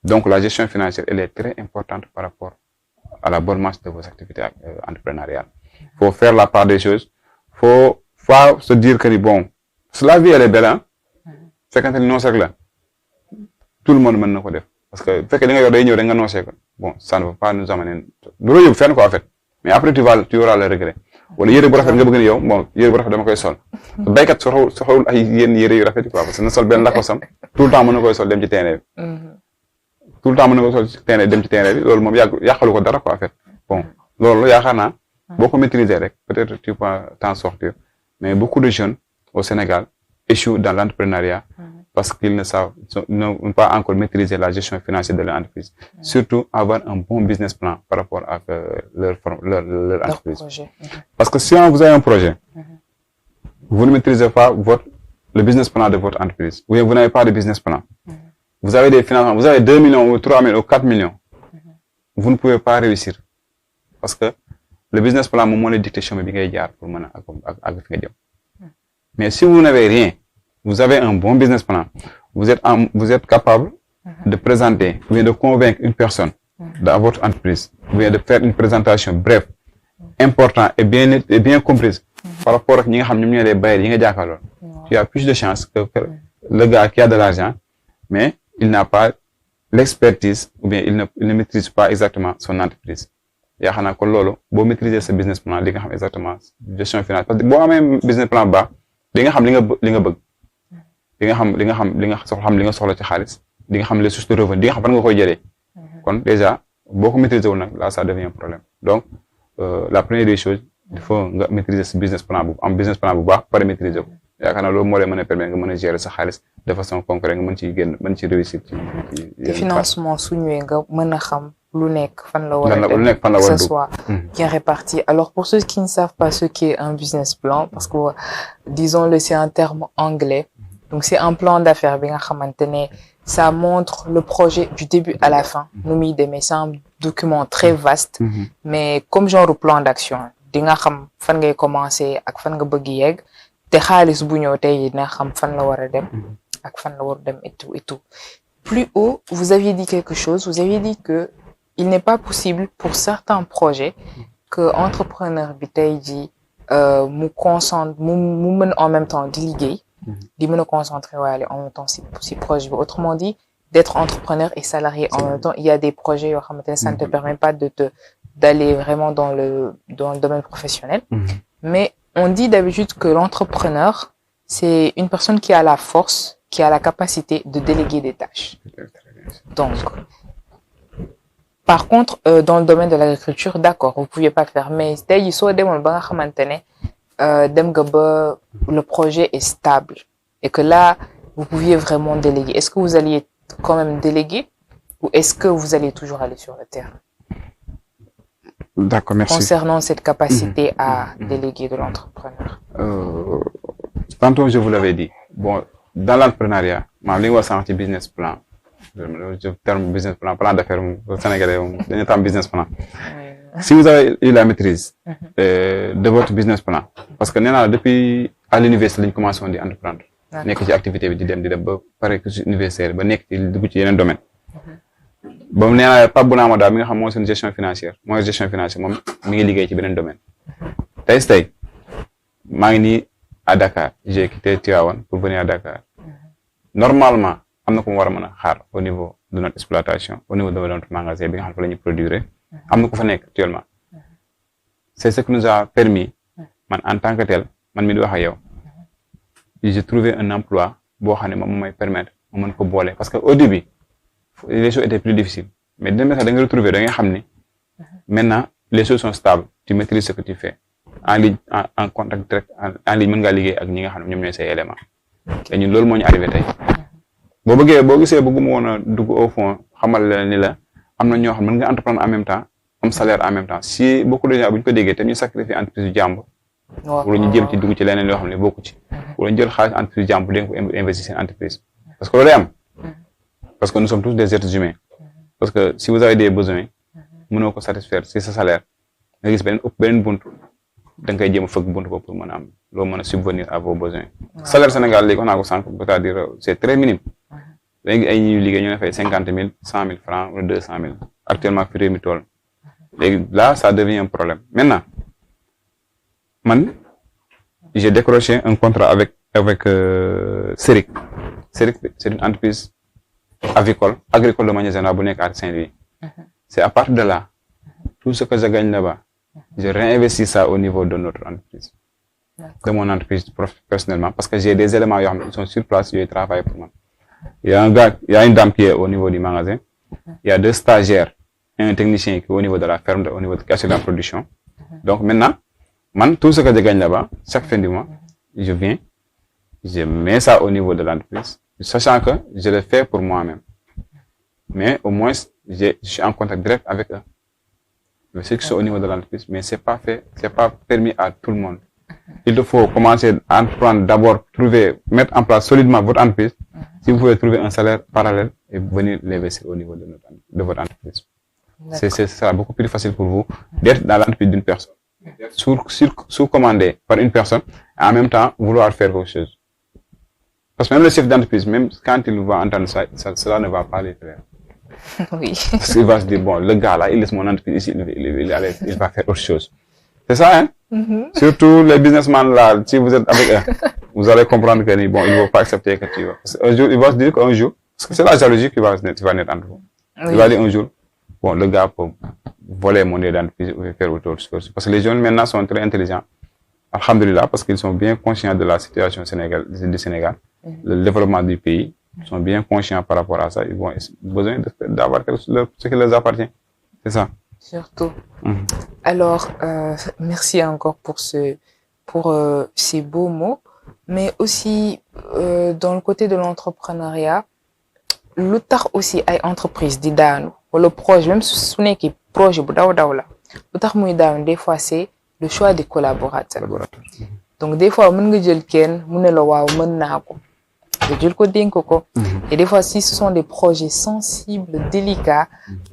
Donc la gestion financière elle est très importante par rapport à la bonne marche de vos activités entrepreneuriales. Faut faire la part des choses. Faut se dire que bon la vie elle est belle hein. Fekkante ni noos rek la tout le monde mën na ko def parce que fekkee da nga yor day ñëw rek nga noosee ko bon ça ne va pas nous amener du la yóbbu fenn quoi en fait mais après tu auras le regret wala yére bu rafet nga bëgg ni yow bon yére bu rafet dama koy sol baykat soxlawul ay yenn yére yu rafet quoi parce que na sol benn lakosam tout le temps mën na koy sol dem ci terrain bi tout le temps mën na koy sol ci terrain dem ci terrain bi loolu moom yàqalu ko dara quoi en fait bon loolu yaakaar naa boo ko maîtriser rek peut-être tu peux t'en sortir mais beaucoup de jeunes au Sénégal échouent dans l'entrepreneuriat parce qu'ils n'ont pas encore maîtrisé la gestion financière de leur entreprise. Surtout avoir un bon business plan par rapport à leur entreprise. Projet. Parce que si vous avez un projet, vous ne maîtrisez pas le business plan de votre entreprise, ou bien vous n'avez pas de business plan, vous avez des financements, vous avez 2 millions ou 3 millions ou 4 millions, vous ne pouvez pas réussir. Parce que le business plan, c'est le dictation pour mais si vous n'avez rien, vous avez un bon business plan, vous êtes capable de présenter ou bien de convaincre une personne dans votre entreprise, ou bien de faire une présentation bref, importante et bien comprise par rapport à les bailleurs, tu as plus de chances que le gars qui a de l'argent, mais il n'a pas l'expertise ou bien il ne maîtrise pas exactement son entreprise. yaakaar ko loolu boo maîtriser sa business plan li nga xam exactement gestion financière parce que boo amee business plan baax di nga xam li nga bëgg di nga soxla ci xaalis di nga xam les sources de revenus di nga xam fan nga koy jëlee kon déjà boo ko maîtriser wul nag là ça devient un problème donc la première des choses il faut nga maîtriser sa business plan business plan bu baax pare maîtriser ko yaakaar naa loolu moo lay mën a permettre nga mën a gérer sa xaalis de façon concrète nga mën ci réussir ci financement su ñëwee nga mën a xam lu nekk fan la war a dem que ce soit bien réparti. Alors pour ceux qui ne savent pas ce qu'est un business plan, parce que disons-le c'est un terme anglais, donc c'est un plan d'affaires bi nga xamante ne ça montre le projet du début à la fin nu muy demee. C'est un document très vaste mais comme genre plan d'action di nga xam fan ngay commencer ak fan nga bëgg yegg te xaalis bu ñëw tey dina xam fan la war a dem ak fan la war a dem et tout. Plus haut vous aviez dit quelque chose, vous aviez dit que il n'est pas possible pour certains projets que entrepreneur bi tey ji mu mën en même temps di liggéey di mën a concentrer waale en même temps si projet bi. Autrement dit d'être entrepreneur et salarié en même temps. Il y a des projets yoo xamante ne ça ne te permet pas d'aller vraiment dans le domaine professionnel mais on dit d'habitude que l'entrepreneur c'est une personne qui a la force, qui a la capacité de déléguer des tâches. Donc par contre dans le domaine de l'agriculture d'accord vous pouviez pas le faire mais tey jii soo demoon ba nga xamante ne dem nga ba le projet est stable et que là vous pouviez vraiment déléguer, est-ce que vous alliez quand même déléguer ou est-ce que vous allez toujours aller sur le terrain? D'accord, merci. Concernant cette capacité à déléguer de l'entrepreneur. Tantôt je vous l'avais dit, bon dans l'entrepreneuriat li nga wax sànq ci business plan je terme business plan d'affaires au Sénégalais dañu tam business plan. Si vous avez eu la maîtrise de votre business plan parce que nee naa depuis à l'université lañu commencé woon di entreprendre nekk ci activité bi di dem ba pare que ci universitaire ba nekk ci dugg ci yeneen domaine ba mu nee naa Pape Bounama daal mi nga xam mooy seen gestion financière moom mi ngi liggéey ci beneen domaine tey maa ngi nii à Dakar j'ai quitté Tivaouane pour venir à Dakar normalement am na ko mu war a mën a xaar au niveau de notre exploitation au niveau de notre magasin bi nga xam fa la ñuy produire am na ko fa nekk actuellement c'est ce qui nous a permis man en tant que tel man mi di wax ak yow j'ai trouvé un emploi boo xam ne moom mooy permettre ma mën ko boole parce que au début les choses étaient plus difficiles mais dina sax da nga retrouver da nga xam ni maintenant les choses sont stables tu maîtrises ce que tu fais en ligne en contact direct en ligne mën ngaa liggéey ak ñi nga xam ne ñoom ñooy say éléments te ñun loolu moo ñu arrivé tey boo gisee bëgguma woon a dugg au fond xamal la ni la am na ñoo xam mën nga entreprendre en même temps am salaire en même temps si beaucoup de gens bu ñu ko déggee te ñu sacrifier entreprise yu jàmbur wala ñu jëm ci dugg ci leneen yoo xam ne bokku ci wala ñu jël xaalis entreprise jàmbur dañ ko investir seen entreprise parce que loolu day am parce que nous sommes tous des êtres humains parce que si vous avez des besoins mënoo ko satisfaire si sa salaire nga gis beneen buntu da nga koy jéem a fëgg buntu boobu pour mën a am loo mën a subvenir à vos besoins salaire Sénégal léegi wax naa ko sànq c'est-à-dire c'est très minime léegi ay ñuy liggéey ñu ne fay 50 000 100 000 francs wala 200 000 actuellement fi réew mi toll léegi là ça devient un problème maintenant man j'ai décroché un contrat avec Seric c'est une entreprise agricole de manière générale bu nekk à Saint-Louis c'est à partir de là tout ce que je gagne là-bas je réinvestis ça au niveau de notre entreprise de mon entreprise personnellement parce que j'ai des éléments yoo xam ne ils sont sur place yooyu travaillent pour moi il y a une dame qui est au niveau du magasin il y a 2 stagiaires et un technicien qui est au niveau de la ferme au niveau de la production donc maintenant tout ce que je gagne là-bas chaque fin du mois je viens je mets ça au niveau de l'entreprise sachant que je le fais pour moi-même mais au moins je suis en contact direct avec eux mais ceux qui sont au niveau de l'entreprise mais c'est pas permis à tout le monde il te faut commencer à entreprendre d'abord mettre en place solidement votre entreprise si vous pouvez trouver un salaire parallèle et venir l'investir au niveau de votre entreprise c'est ça beaucoup plus facile pour vous d'être dans l'entreprise d'une personne sous-commandé par une personne et en même temps vouloir faire vos choses parce que même le chef d'entreprise même quand il va entendre ça cela ne va pas les faire oui parce qu'il va se dire bon le gars là il laisse mon entreprise ici il va faire autre chose c'est ça hein surtout les businessmen là si vous êtes avec eux vous allez comprendre que bon ils vont pas accepter que tu vas parce qu'un jour il va se dire qu'un jour parce que c'est la jalousie qui va naître entre vous il va dire un jour bon le gars peut voler mon idée d'entreprise ou faire autre chose parce que les jeunes maintenant sont très intelligents alhamdulillah parce qu'ils sont bien conscients de la situation du Sénégal le développement du pays ils sont bien conscients par rapport à ça ils vont besoin d'avoir ce qui leur appartient c'est ça surtout alors merci encore pour ces beaux mots mais aussi dans le côté de l'entrepreneuriat lu tax aussi ay entreprise di daanu wala projet même su nekkee projet bu daw la lu tax muy daanu des fois c'est le choix des collaborateurs donc des fois mën nga jël kenn mu ne la waaw mën naa ko nga jël ko dénk ko et des fois si ce sont des projets sensibles délicats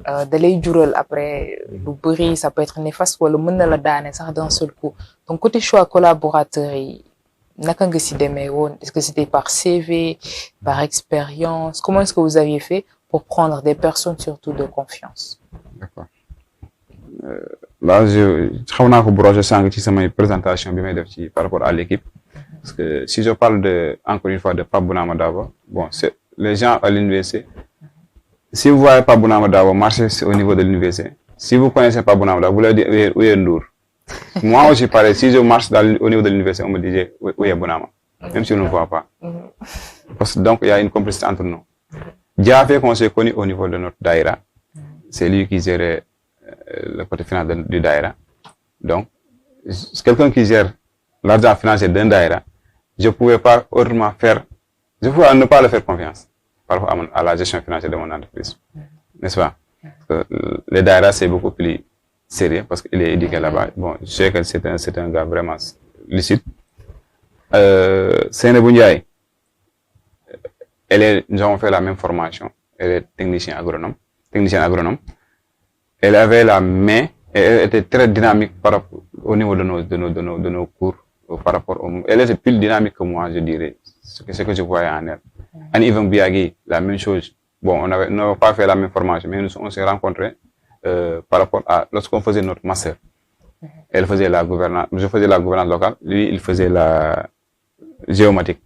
da lay jural après lu bëri ça peut être néfaste wala mën na la daane sax d'un seul coup donc côté choix collaborateurs yi naka nga si demee woon est-ce que c'était par CV par expérience comment est-ce que vous aviez fait pour prendre des personnes surtout de confiance d'accord là xaw naa ko brocher sànq ci samay présentation bi may def ci par rapport à l'équipe parce que si je parle encore une fois de Pape Bounama Dabo bon c'est les gens à l'université si vous voyez Pape Bounama Dabo marcher au niveau de l'université si vous connaissez Pape Bounama Dabo vous leur dites où est Ndour moi aussi pareil si je marche au niveau de l'université on me disait où est Bounama même si on ne le voit pas parce que donc il y a une complicité entre nous Dia fait qu'on s'est connu au niveau de notre daïra c'est lui qui gérait le côté financier du daïra donc quelqu'un qui gère l'argent financier d'un daïra je pouvais pas autrement je pouvais ne pas le faire confiance par rapport à la gestion financière de mon entreprise n'est-ce pas parce que les daïra c'est beaucoup plus sérieux parce qu'il est éduqué là-bas bon je sais que c'est un gars vraiment lucide Seynabou Ndiaye nous avons fait la même formation elle est technicienne agronome elle avait la main et elle était très dynamique au niveau de nos cours par rapport elle était plus dynamique que moi je dirais ce que je voyais en elle Annie Ivan Biagui la même chose bon on n'avait pas fait la même formation mais on s'est rencontrés par rapport à lorsqu'on faisait notre master elle faisait la gouvernance je faisais la gouvernance locale lui il faisait la géomatique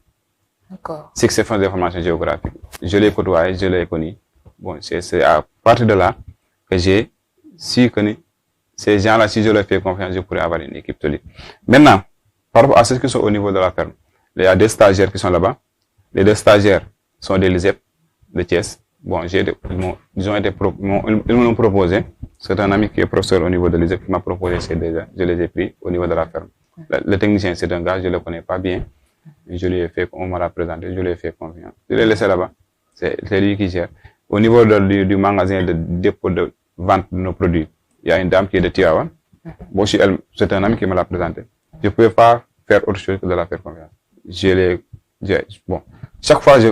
d'accord c'est que c'est des formations géographiques je l'ai côtoyé je l'ai connu bon c'est à partir de là que j'ai su que ces gens-là si je leur fais confiance je pourrais avoir une équipe solide maintenant par rapport à ceux qui sont au niveau de la ferme il y a 2 stagiaires qui sont là-bas les 2 stagiaires sont des LISEP de Thiès bon ils m'ont proposé C'est un ami qui est professeur au niveau de l'ISEP qui m'a proposé ces deux. Je les ai pris au niveau de la ferme. Le technicien, c'est un gars, je le connais pas bien. Je lui ai fait, on m'a présenté, je lui ai fait confiance. Je l'ai laissé là-bas. C'est lui qui gère. Au niveau du magasin de dépôt de vente de nos produits, il y a une dame qui est de Tiawan. Bon, c'est un ami qui me l'a présenté. Je ne pouvais pas faire autre chose que de la faire confiance. Bon, chaque fois, je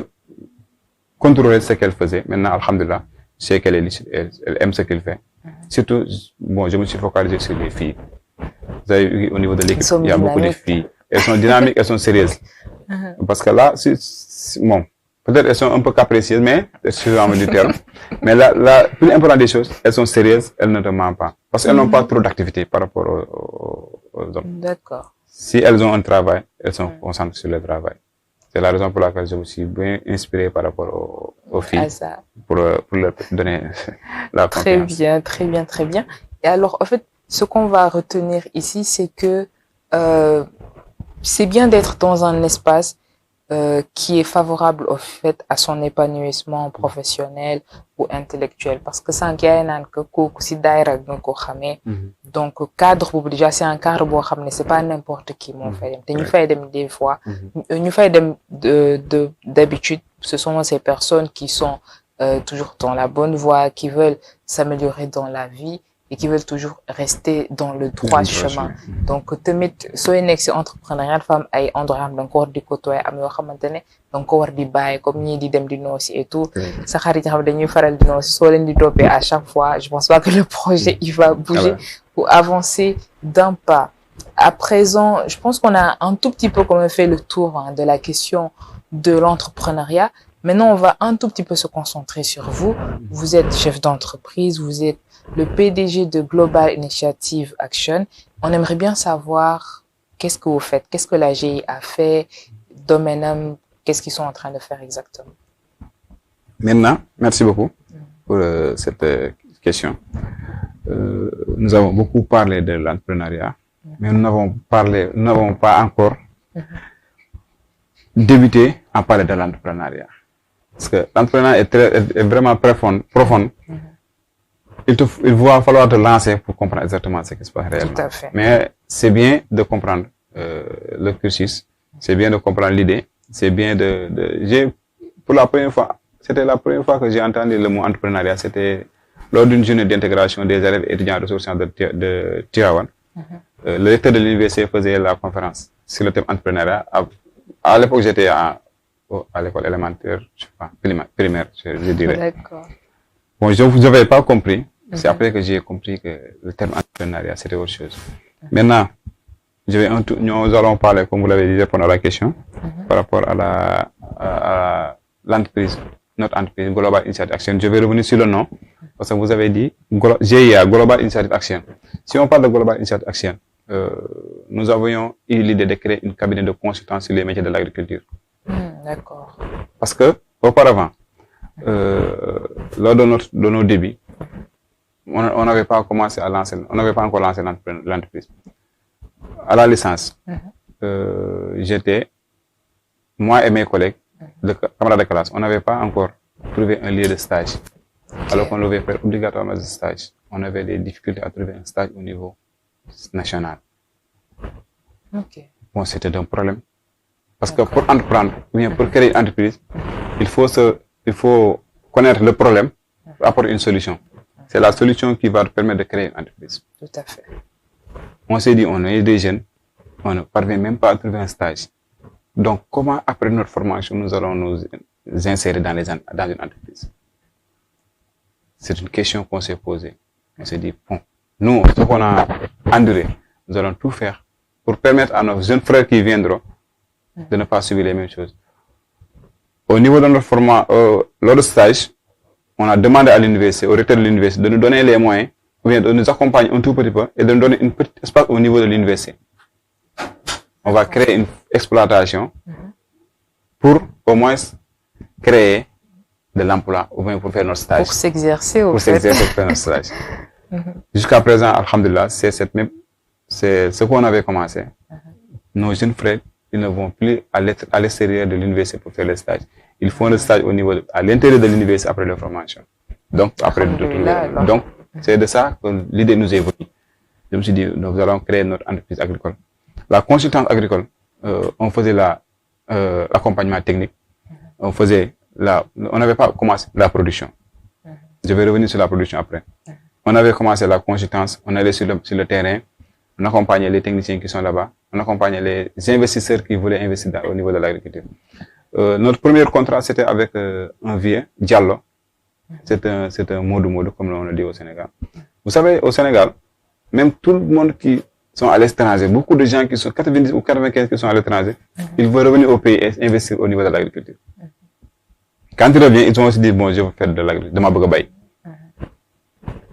contrôlais ce qu'elle faisait. Maintenant, alhamdulillah, je sais qu'elle est lucide, elle aime ce qu'elle fait. Surtout, bon, je me suis focalisé sur les filles. Vous avez vu, au niveau de l'équipe, il y a beaucoup de filles. Elles sont dynamiques, elles sont sérieuses. Parce que là, bon, peut-être elles sont un peu capricieuses, mais, excusez-moi du terme. Mais la plus importante des choses, elles sont sérieuses, elles ne te mentent pas. Parce qu'elles n'ont pas trop d'activité par rapport aux hommes. D'accord. Si elles ont un travail, elles sont concentrées sur le travail. C'est la raison pour laquelle je me suis bien inspiré par rapport aux filles. Pour leur donner la confiance. Très bien, très bien, très bien. Et alors, en fait, ce qu'on va retenir ici, c'est que c'est bien d'être dans un espace qui est favorable au fait à son épanouissement professionnel ou intellectuel, parce que sans qu'il y ait un donc cadre déjà c'est un cadre c'est pas n'importe qui m'en fait des fois d'habitude ce sont ces personnes qui sont toujours dans la bonne voie, qui veulent s'améliorer dans la vie et qui veulent toujours rester dans le droit chemin. Donc, so une entrepreneuriat femme ay endroit encore di côtoyer am yo xamantene donc ko war di baye comme ñi di dem di nosi et tout sa xarit xam dañuy faral di nosi so len di topé à chaque fois. Je pense pas que le projet il va bouger ou avancer d'un pas. À présent, je pense qu'on a un tout petit peu comme fait le tour de la question de l'entrepreneuriat. Maintenant, on va un tout petit peu se concentrer sur vous. Vous êtes chef d'entreprise, vous êtes le PDG de Global Initiative Action. On aimerait bien savoir qu'est-ce que vous faites, qu'est-ce que la GI a fait, Domaine, qu'est-ce qu'ils sont en train de faire exactement. Maintenant, merci beaucoup pour cette question. Nous avons beaucoup parlé de l'entrepreneuriat, mais nous n'avons pas encore débuté à parler de l'entrepreneuriat. Parce que l'entrepreneuriat est vraiment profond. Il va falloir te lancer pour comprendre exactement ce qui se passe réellement. Tout à fait. Mais c'est bien de comprendre le cursus, c'est bien de comprendre l'idée, c'est bien pour la première fois, c'était la première fois que j'ai entendu le mot entrepreneuriat, c'était lors d'une journée d'intégration des élèves étudiants ressourçants de Tiawan. Le recteur de l'université faisait la conférence sur le thème entrepreneuriat. À l'époque, j'étais à l'école élémentaire, je sais pas, primaire, je dirais. D'accord. Bon, je n'avais pas compris. C'est après que j'ai compris que le terme entrepreneuriat, c'était autre chose. Maintenant, nous allons parler, comme vous l'avez dit, répondre à la question par rapport à l'entreprise, notre entreprise, Global Initiative Action. Je vais revenir sur le nom, parce que vous avez dit GIA, Global Initiative Action. Si on parle de Global Initiative Action, nous avions eu l'idée de créer une cabinet de consultants sur les métiers de l'agriculture. D'accord. Parce que, auparavant, lors de nos débuts, on n'avait pas commencé à lancer, on n'avait pas encore lancé l'entreprise. À la licence, j'étais, moi et mes collègues, camarades de classe, on n'avait pas encore trouvé un lieu de stage. Alors qu'on devait faire obligatoirement des stages. On avait des difficultés à trouver un stage au niveau national. Bon, c'était un problème. Parce que pour entreprendre, ou bien pour créer une entreprise, il faut connaître le problème pour apporter une solution. C'est la solution qui va permettre de créer une entreprise. Tout à fait. On s'est dit, on est des jeunes, on ne parvient même pas à trouver un stage. Donc, comment, après notre formation, nous allons nous insérer dans une entreprise? C'est une question qu'on s'est posée. On s'est dit, bon, nous, ce qu'on a enduré, nous allons tout faire pour permettre à nos jeunes frères qui viendront de ne pas subir les mêmes choses. Au niveau de notre lors du stage, on a demandé à l'université, au recteur de l'université, de nous donner les moyens, ou bien de nous accompagner un tout petit peu et de nous donner un petit espace au niveau de l'université. On va créer une exploitation pour au moins créer de l'emploi ou bien pour faire notre stage. Pour s'exercer pour faire notre stage. Jusqu'à présent, alhamdulillah, c'est ce qu'on avait commencé. Nos jeunes frères, ils ne vont plus à l'extérieur de l'université pour faire le stage. Ils font le stage à l'intérieur de l'université après leur formation. Donc, C'est de ça que l'idée nous est venue. Je me suis dit, nous allons créer notre entreprise agricole. La consultance agricole, on faisait l'accompagnement technique, on n'avait pas commencé la production. Je vais revenir sur la production après. On avait commencé la consultance, on allait sur le terrain, on accompagnait les techniciens qui sont là-bas, on accompagnait les investisseurs qui voulaient investir au niveau de l'agriculture. Notre premier contrat, c'était avec un vieux, Diallo. C'est un modou, comme on le dit au Sénégal. Vous savez, au Sénégal, même tout le monde qui sont à l'étranger, beaucoup de gens qui sont 90 ou 95 qui sont à l'étranger, ils veulent revenir au pays et investir au niveau de l'agriculture. Quand ils reviennent, ils ont aussi dit, bon, je veux faire de l'agriculture, de ma bagabaye.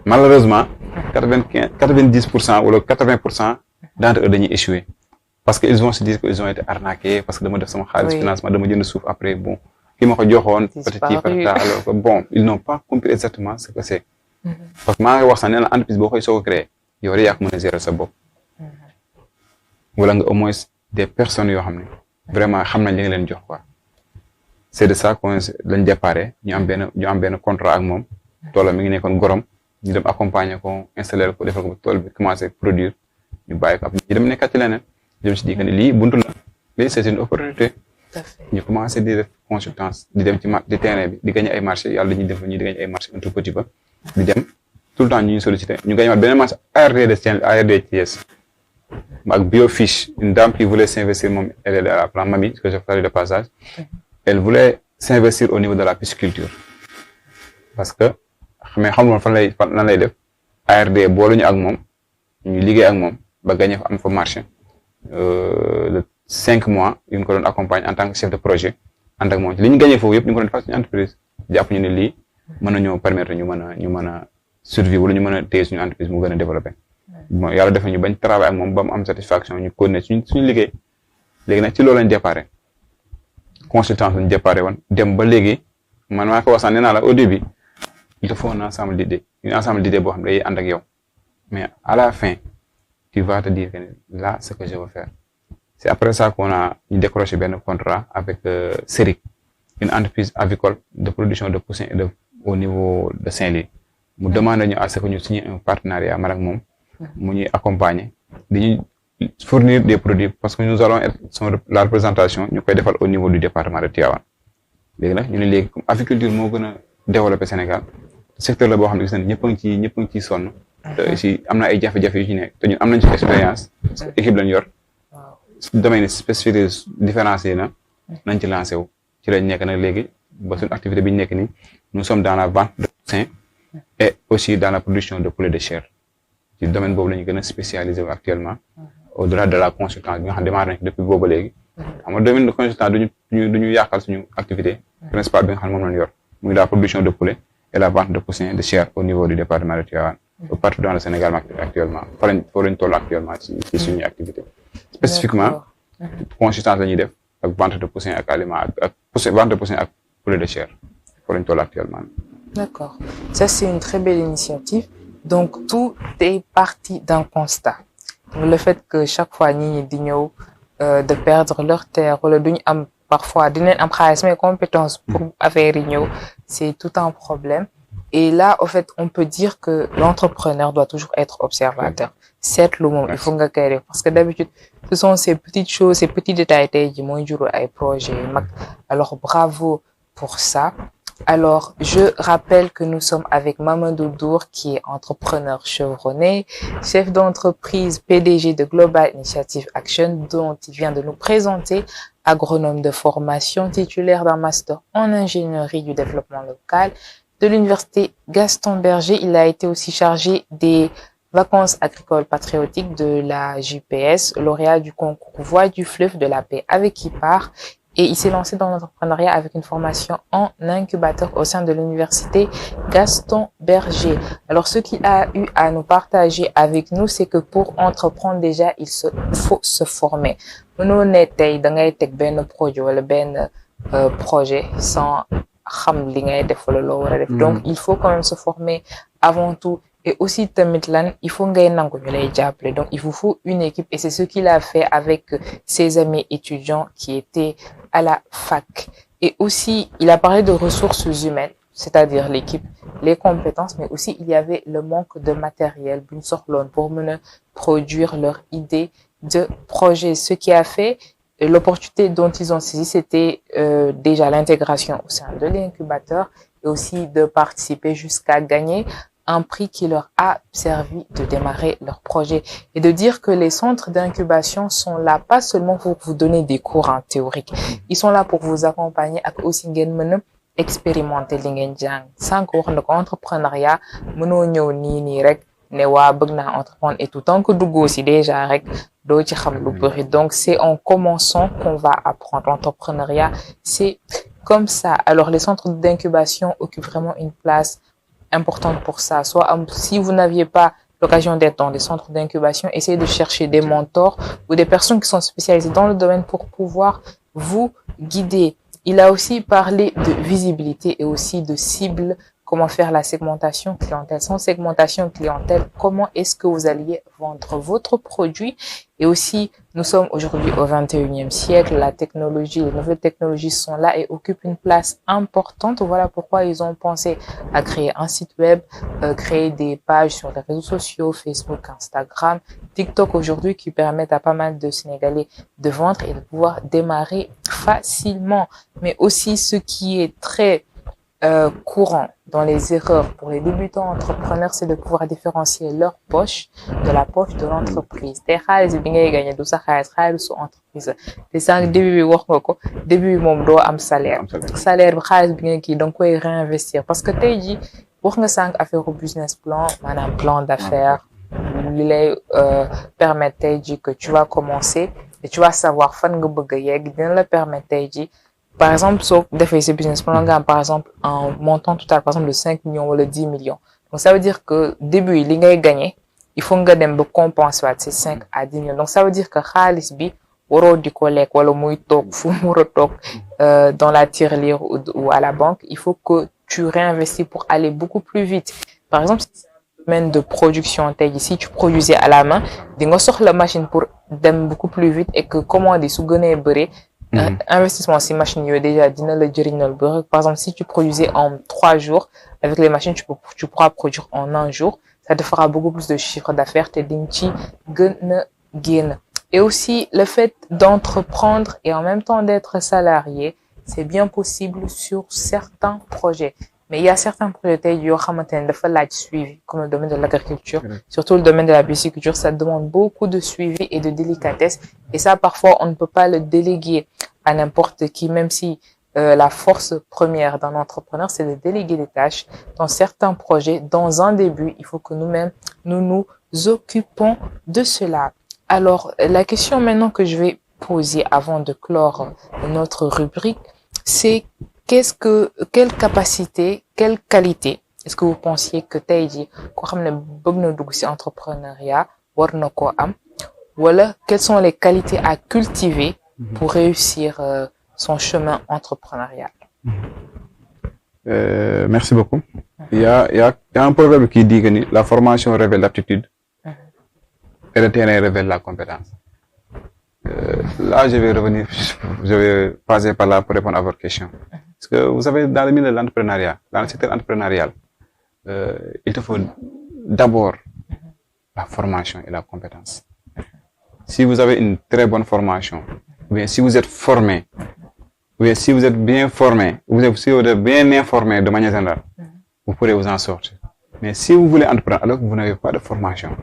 Malheureusement, 90% ou 80% d'entre eux ont échoué. Parce qu'ils vont se dire qu'ils ont été arnaqués, parce que de mon financement, de mon souffle après, bon, ils m'ont dit, alors que bon, ils n'ont pas compris exactement ce que c'est. Parce que moi, je suis entreprise qui a créé, il y aurait à gérer ça. Voilà, au moins des personnes qui vraiment savent quoi. C'est de ça qu'on l'a déparé. Nous avons un contrat avec moi. Tout le monde est gorom. Nous devons accompagner, installer, commencer à produire. Nous devons je me suis dit que c'est une opportunité. Nous commençons à faire des consultances, des terrains, de gagner des marchés. Il y a des marchés un tout petit peu. Tout le temps, nous sollicitons. Nous gagnons bien marché ARDTS. Avec Biofish, une dame qui voulait s'investir, elle est à la plan Mami, que je ferai de passage. Elle voulait s'investir au niveau de la pisciculture. Parce que, mais xam lan lay def ARD booluñu ak mom ñu liggéey ak mom ba gagné am fa marché de 5 mois ñu ko doon accompagner en tant que chef de projet ànd ak mom li ñu gagné foofu yëpp ñu ko doon def ci entreprise jàpp ñu ne lii mën nañoo permettre ñu mën a survivre wala ñu mën a téye suñu entreprise mu gën a développé. Bon yàlla def ñu bañ travail ak moom ba mu am satisfaction ñu continuer suñu liggéey léegi nag ci loolu lañ déparé consultance lañ déparé woon dem ba léegi man maa ko wax sax nee naa la au début il te faut un ensemble d'idées boo xam ne day ànd ak yow mais à la fin tu vas te dire que là ce que je veux faire c'est après ça qu'on a décroché benn contrat avec Seric, une entreprise avicole de production de poussins au niveau de Saint-Louis mu demande ñu à ce que ñu signer un partenariat man ak moom mu ñuy accompagner dañuy fournir des produits parce que nous allons être la représentation ñu koy defal au niveau du département de Tivaouane léegi nag ñu ne léegi comme aviculture moo gën a développé Sénégal secteur la boo xam ne gis nañ ñëpp a ngi ciy sonn te aussi am na ay jafe-jafe yu ci nekk te ñun am nañ ci expérience parce que équipe lañ yor domaine spécifique différencié na nañ ci lancé wu ci lañ nekk nag léegi ba suñu activité bi ñu nekk nii nous sommes dans la vente de poussins et aussi dans la production de poulet de chair ci domaine boobu la ñu gën a spécialisé wu actuellement au-delà de la consultance bi nga xam ne démarré nañ depuis boobu léegi xam nga domaine de consultance duñu yàqal suñu activité principale bi nga xam ne moom lañ yor muy la production de poulet et la vente de poussins de chair au niveau du département de Tivaouane partout dans le Sénégal actuellement fa lañ toll actuellement ci suñu activité spécifiquement consultance la ñuy def ak vente de poussins ak aliments ak vente de poussins ak poulet de chair fa lañ toll actuellement. D'accord, ça c'est une très belle initiative. Donc tout est parti d'un constat. Donc, le fait que chaque fois ñi di ñëw de perdre leur terre wala duñu am parfois dinañ am xaalis mais compétence pour affaire yi ñëw c'est tout un problème. Et là, au fait, on peut dire que l'entrepreneur doit toujours être observateur. Certes, le moment, il faut nga koy def parce que d'habitude, ce sont ces petites choses, ces petits détails qui mooy jural ay projets. Alors bravo pour ça. Alors, je rappelle que nous sommes avec Mamadou Dour, qui est entrepreneur chevronné, chef d'entreprise, PDG de Global Initiative Action, dont il vient de nous présenter, agronome de formation, titulaire d'un master en ingénierie du développement local de l'université Gaston Berger. Il a été aussi chargé des vacances agricoles patriotiques de la JPS, lauréat du concours Voix du fleuve de la paix, avec qui part. Et il s'est lancé dans l'entrepreneuriat avec une formation en incubateur au sein de l'université Gaston Berger. Alors, ce qu'il a eu à nous partager avec nous, c'est que pour entreprendre déjà, faut se former. Mënoo ne tey da ngay teg benn produit wala benn projet sans xam li ngay def wala loo war a def. Donc, il faut quand même se former avant tout. Et aussi, tamit lan, il faut ngay nangu ñu lay jàppale. Donc, il vous faut une équipe. Et c'est ce qu'il a fait avec ses amis étudiants qui étaient à la fac. Et aussi, il a parlé de ressources humaines. c'est-à-dire l'équipe, les compétences, mais aussi il y avait le manque de matériel, une sorte pour mener produire leur idée de projet. Ce qui a fait l'opportunité dont ils ont saisi, c'était déjà l'intégration au sein de l'incubateur et aussi de participer jusqu'à gagner un prix qui leur a servi de démarrer leur projet et de dire que les centres d'incubation sont là pas seulement pour vous donner des cours en théorique, ils sont là pour vous accompagner ak aussi ngeen mën a expérimenter li ngeen jàng sànq wax na ko entrepreneuriat mënoo ñëw nii rek ne waa bëgg naa entreprendre et tout tant que duggoo si déjà rek doo ci xam lu bëri. Donc c'est en commençant qu'on va apprendre. L'entrepreneuriat, c'est comme ça. Alors les centres d'incubation occupent vraiment une place importante pour ça. Soit si vous n'aviez pas l'occasion d'être dans des centres d'incubation, essayez de chercher des mentors ou des personnes qui sont spécialisées dans le domaine pour pouvoir vous guider. Il a aussi parlé de visibilité et aussi de cible, comment faire la segmentation clientèle. Sans segmentation clientèle, comment est-ce que vous alliez vendre votre produit? Et aussi, nous sommes aujourd'hui au 21e siècle. La technologie, les nouvelles technologies sont là et occupent une place importante. Voilà pourquoi ils ont pensé à créer un site web, créer des pages sur les réseaux sociaux, Facebook, Instagram, TikTok aujourd'hui qui permettent à pas mal de Sénégalais de vendre et de pouvoir démarrer facilement. Mais aussi ce qui est très courant dans les erreurs pour les débutants entrepreneurs, c'est de pouvoir différencier leur poche de la poche de l'entreprise. Te xaalis bi ngay gagné du sa xaalisu entreprise te sànq début bi wax nga ko début bi moom doo am salaire bi xaalis bi nga kii da nga koy réinvestir parce que tey jii wax nga sànq affaire au business plan maanaam plan d'affaires li lay permettre tey jii que tu vas commencer et tu vas savoir fan nga bëgg a yegg dina la permettre tey jii. Par exemple, sauf d'effet ce business plan, par exemple, un montant total, par exemple, de 5 millions ou de 10 millions. Donc, ça veut dire que, début, il ngay gagné, il faut que dem compenser ces 5 à 10 millions. Donc, ça veut dire que xaalis bi waro di ko lekk wala muy toog fu mu war a toog dans la tirelire ou à la banque. Il faut que tu réinvestis pour aller beaucoup plus vite. Par exemple, si c'est un domaine de production, si tu produisais à la main, di nga soxla machine pour dem beaucoup plus vite et que commander su gënee bëri investissement si machine yooyu déjà dina la jëriñal bëri. Par exemple, si tu produisais en 3 jours avec les machines, tu pourras produire en 1 jour. Ça te fera beaucoup plus de chiffre d'affaires te ding ci gën a génn. Et aussi le fait d'entreprendre et en même temps d'être salarié, c'est bien possible sur certains projets. Mais il y a certains projets tey yoo xamante ne dafa laaj suivi, comme le domaine de l'agriculture, surtout le domaine de la pisciculture, ça demande beaucoup de suivi et de délicatesse. Et ça, parfois, on ne peut pas le déléguer à n'importe qui, même si la force première d'un entrepreneur, c'est de déléguer des tâches. Dans certains projets, dans un début, il faut que nous-mêmes, nous occupons de cela. Alors, la question maintenant que je vais poser avant de clore notre rubrique, c'est quelle capacité, quelle qualité est-ce que vous pensiez que tey jii koo xam ne bëgg na dugg ci entrepreneuriat war na koo am wala quelles sont les qualités à cultiver pour réussir son chemin entrepreneurial? Merci beaucoup. Il y a un proverbe qui dit que la formation révèle l'aptitude et le terrain révèle la compétence. Là, je vais passer par là pour répondre à votre question. Parce que vous savez, dans le milieu de l'entrepreneuriat, dans le secteur entrepreneurial, il te faut d'abord la formation et la compétence. Si vous avez une très bonne formation, ou bien si vous êtes formé, ou bien si vous êtes bien formé, si vous êtes bien informé de manière générale, vous pourrez vous en sortir. Mais si vous voulez entreprendre alors que vous n'avez pas de formation,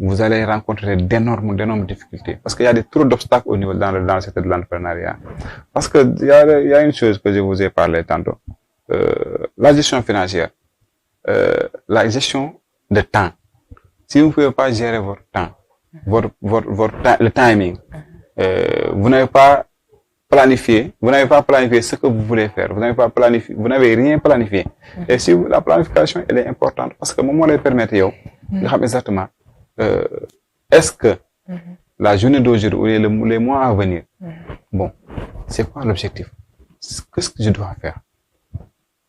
vous allez rencontrer d'énormes difficultés. Parce qu'il y a trop d'obstacles au niveau dans le secteur de l'entrepreneuriat. Parce que il y a une chose que je vous ai parlé tantôt. La gestion financière. La gestion de temps. Si vous ne pouvez pas gérer votre temps, le timing, vous n'avez pas planifié ce que vous voulez faire. Vous n'avez rien planifié. Et si la planification, elle est importante parce que moment elle permet exactement est-ce que la journée d'aujourd'hui ou les mois à venir, bon, c'est quoi l'objectif? Qu'est-ce que je dois faire?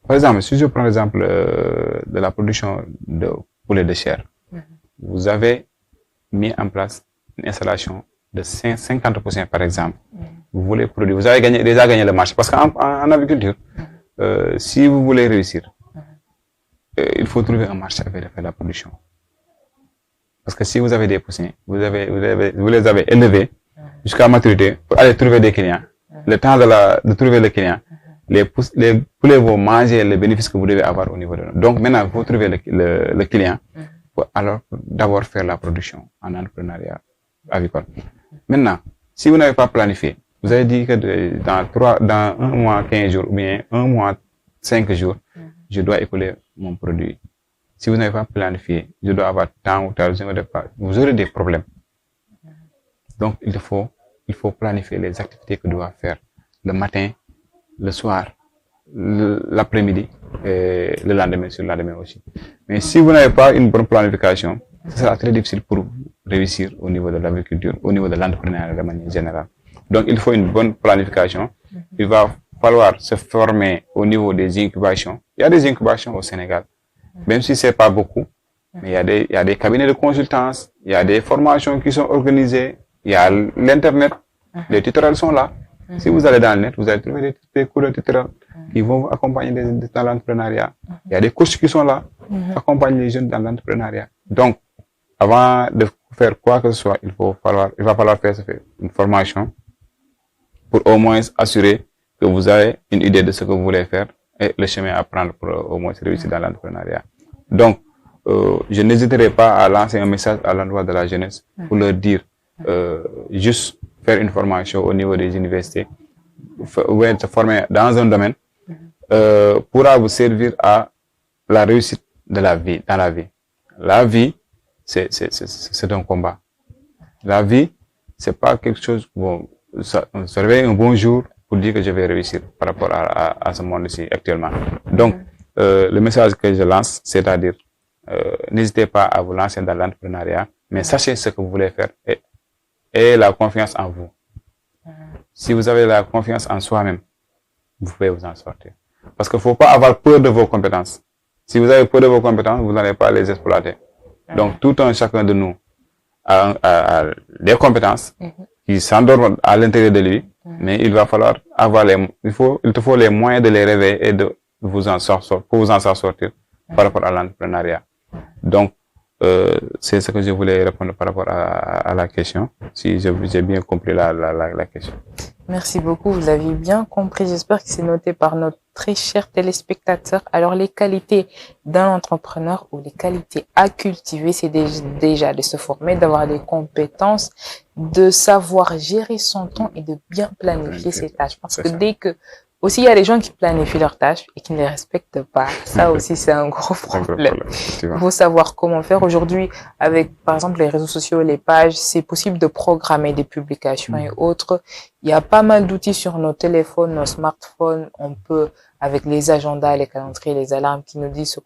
Par exemple, si je prends l'exemple de la production de poulet de chair, vous avez mis en place une installation de 50% par exemple. Vous voulez produire, vous avez déjà gagné le marché parce qu'en agriculture, si vous voulez réussir, il faut trouver un marché avec la production. Parce que si vous avez des poussins, vous les avez élevés jusqu'à maturité pour aller trouver des clients. Le temps de trouver le client, les poulets vont manger les bénéfices que vous devez avoir au niveau de nous. Donc maintenant, il faut trouver le client pour alors d'abord faire la production en entrepreneuriat avicole. Maintenant, si vous n'avez pas planifié, vous avez dit que dans 1 mois 15 jours ou bien 1 mois 5 jours, je dois écouler mon produit. Si vous n'avez pas planifié, je dois avoir tant ou tel, vous aurez des problèmes. Donc, il faut planifier les activités que vous devez faire le matin, le soir, l'après-midi et le lendemain, sur le lendemain aussi. Mais si vous n'avez pas une bonne planification, ce sera très difficile pour réussir au niveau de l'agriculture, au niveau de l'entrepreneuriat de manière générale. Donc, il faut une bonne planification. Il va falloir se former au niveau des incubations. Il y a des incubations au Sénégal, même si c'est pas beaucoup, mais il y a des cabinets de consultance, il y a des formations qui sont organisées, il y a l'Internet, les tutoriels sont là. Si vous allez dans le net, vous allez trouver des cours de tutoriels qui vont vous accompagner dans l'entrepreneuriat. Il y a des coachs qui sont là, accompagner les jeunes dans l'entrepreneuriat. Donc, avant de faire quoi que ce soit, il va falloir faire une formation pour au moins assurer que vous avez une idée de ce que vous voulez faire et le chemin à prendre pour au moins réussir dans l'entrepreneuriat. Donc, je n'hésiterai pas à lancer un message à l'endroit de la jeunesse pour leur dire juste faire une formation au niveau des universités, ou être formé dans un domaine, pourra vous servir à la réussite de la vie, dans la vie. La vie, c'est un combat. La vie, c'est pas quelque chose, bon, ça se réveille un bon jour pour dire que je vais réussir par rapport à ce monde-ci actuellement. Donc, le message que je lance, c'est-à-dire, n'hésitez pas à vous lancer dans l'entrepreneuriat, mais sachez ce que vous voulez faire et la confiance en vous. Si vous avez la confiance en soi-même, vous pouvez vous en sortir. Parce qu'il ne faut pas avoir peur de vos compétences. Si vous avez peur de vos compétences, vous n'allez pas les exploiter. Donc, tout un chacun de nous a des compétences qui s'endorment à l'intérieur de lui, mais il va falloir avoir il te faut les moyens de les réveiller et de vous en sortir, pour vous en sortir par rapport à l'entrepreneuriat. Donc, c'est ce que je voulais répondre par rapport à la question, si j'ai bien compris la question. Merci beaucoup, vous l'avez bien compris. J'espère que c'est noté par nos très chers téléspectateurs. Alors, les qualités d'un entrepreneur ou les qualités à cultiver, c'est déjà de se former, d'avoir des compétences, de savoir gérer son temps et de bien planifier ses tâches. Parce que dès que aussi, il y a des gens qui planifient leurs tâches et qui ne les respectent pas. Ça aussi, c'est un gros problème. Il faut savoir comment faire. Aujourd'hui, avec, par exemple, les réseaux sociaux, les pages, c'est possible de programmer des publications et autres. Il y a pas mal d'outils sur nos téléphones, nos smartphones. On peut, avec les agendas, les calendriers, les alarmes qui nous disent ce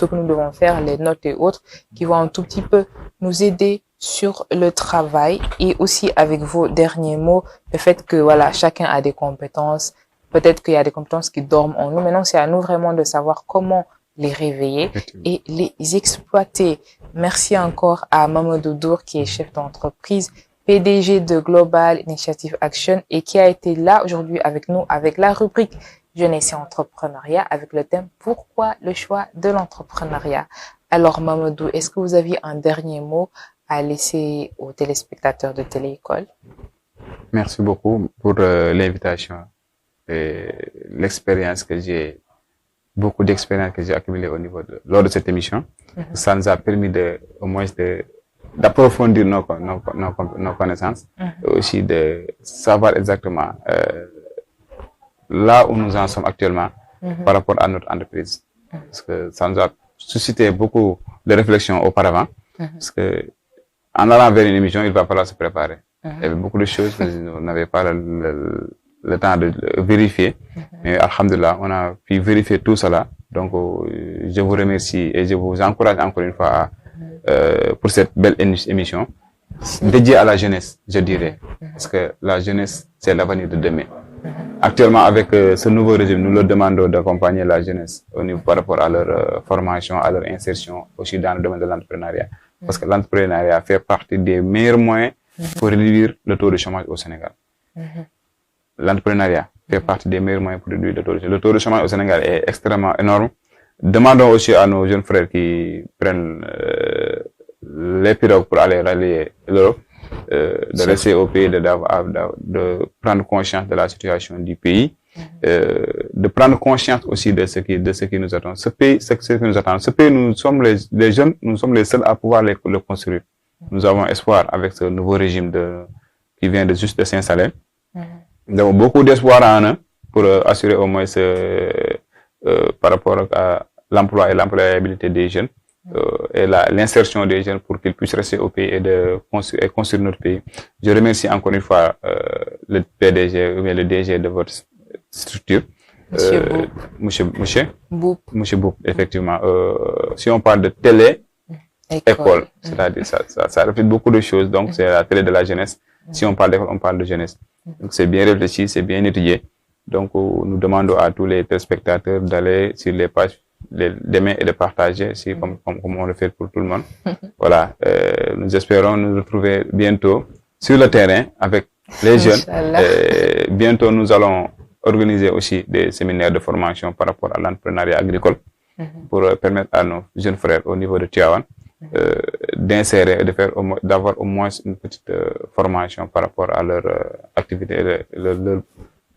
que nous devons faire, les notes et autres, qui vont un tout petit peu nous aider sur le travail. Et aussi, avec vos derniers mots, le fait que, voilà, chacun a des compétences. Peut-être qu'il y a des compétences qui dorment en nous. Maintenant, c'est à nous vraiment de savoir comment les réveiller et les exploiter. Merci encore à Mamadou Dour, qui est chef d'entreprise, PDG de Global Initiative Action et qui a été là aujourd'hui avec nous avec la rubrique Jeunesse et entrepreneuriat avec le thème Pourquoi le choix de l'entrepreneuriat. Alors, Mamadou, est-ce que vous aviez un dernier mot à laisser aux téléspectateurs de Téléécole? Merci beaucoup pour l'invitation. Et l'expérience que beaucoup d'expérience que j'ai accumulée lors de cette émission. Ça nous a permis au moins d'approfondir nos connaissances et aussi de savoir exactement là où nous en sommes actuellement par rapport à notre entreprise. Parce que ça nous a suscité beaucoup de réflexions auparavant. Parce que en allant vers une émission, il va falloir se préparer. Il y avait beaucoup de choses que nous n'avions pas le temps de vérifier, mais alhamdulillah, on a pu vérifier tout cela. Donc, je vous remercie et je vous encourage encore une fois pour cette belle émission dédiée à la jeunesse, je dirais, parce que la jeunesse, c'est l'avenir de demain. Actuellement, avec ce nouveau régime, nous leur demandons d'accompagner la jeunesse au niveau par rapport à leur formation, à leur insertion, aussi dans le domaine de l'entrepreneuriat, parce que l'entrepreneuriat fait partie des meilleurs moyens pour réduire le taux de chômage au Sénégal. L'entrepreneuriat fait partie des meilleurs moyens pour réduire le taux de chômage. Le taux de chômage au Sénégal est extrêmement énorme. Demandons aussi à nos jeunes frères qui prennent les pirogues pour aller rallier l'Europe, de rester au pays, de prendre conscience de la situation du pays, de prendre conscience aussi de ce qui nous attend. Ce pays, nous sommes les jeunes, nous sommes les seuls à pouvoir le construire. Nous avons espoir avec ce nouveau régime qui vient de juste de s'installer. Nous avons beaucoup d'espoir en eux pour assurer au moins par rapport à l'emploi et l'employabilité des jeunes et l'insertion des jeunes pour qu'ils puissent rester au pays et construire notre pays. Je remercie encore une fois le PDG ou bien le DG de votre structure. Monsieur Boub, effectivement. Si on parle de télé-école, c'est-à-dire ça reflète beaucoup de choses. Donc, c'est la télé de la jeunesse. Si on parle d'école, on parle de jeunesse. Donc, c'est bien réfléchi, c'est bien étudié. Donc, nous demandons à tous les téléspectateurs d'aller sur les pages, d'aimer et de partager, comme on le fait pour tout le monde. Voilà. Nous espérons nous retrouver bientôt sur le terrain avec les jeunes. Bientôt, nous allons organiser aussi des séminaires de formation par rapport à l'entrepreneuriat agricole pour permettre à nos jeunes frères au niveau de Tivaouane d'insérer, d'avoir au moins une petite formation par rapport à leur activité, leur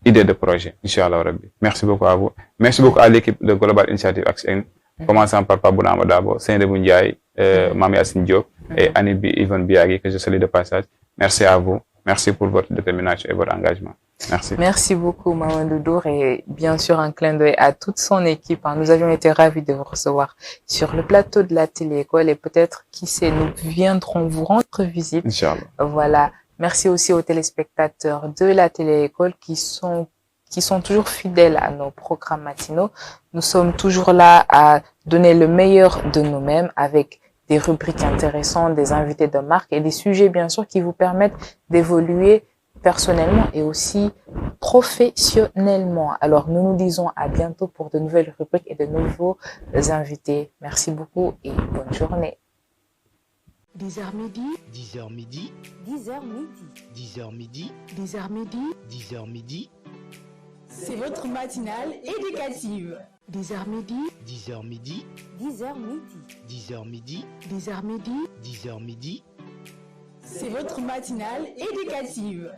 idée de projet. Inch'Allah Rabbi. Merci beaucoup à vous. Merci beaucoup à l'équipe de Global Initiative Action, commençant par Pabouna Amadabo, Saint-Debou Ndiaye, Mami Assine Diop et Anibi Yvonne Biagui, que je salue de passage. Merci à vous. Merci pour votre détermination et votre engagement. Merci. Merci beaucoup, Mamadou Dour, et bien sûr un clin d'œil à toute son équipe. Nous avions été ravis de vous recevoir sur le plateau de la télé-école et peut-être, qui sait, nous viendrons vous rendre visite. Inch'Allah. Voilà. Merci aussi aux téléspectateurs de la télé-école qui sont toujours fidèles à nos programmes matinaux. Nous sommes toujours là à donner le meilleur de nous-mêmes avec des rubriques intéressantes, des invités de marque et des sujets, bien sûr, qui vous permettent d'évoluer personnellement et aussi professionnellement. Alors, nous nous disons à bientôt pour de nouvelles rubriques et de nouveaux invités. Merci beaucoup et bonne journée. 10h midi, 10h midi, 10h midi. 10h midi, 10h midi, 10h midi, C'est votre matinale éducative. 10h midi, 10h midi, 10h midi. 10h midi, 10h midi, 10h midi. C'est votre matinale éducative.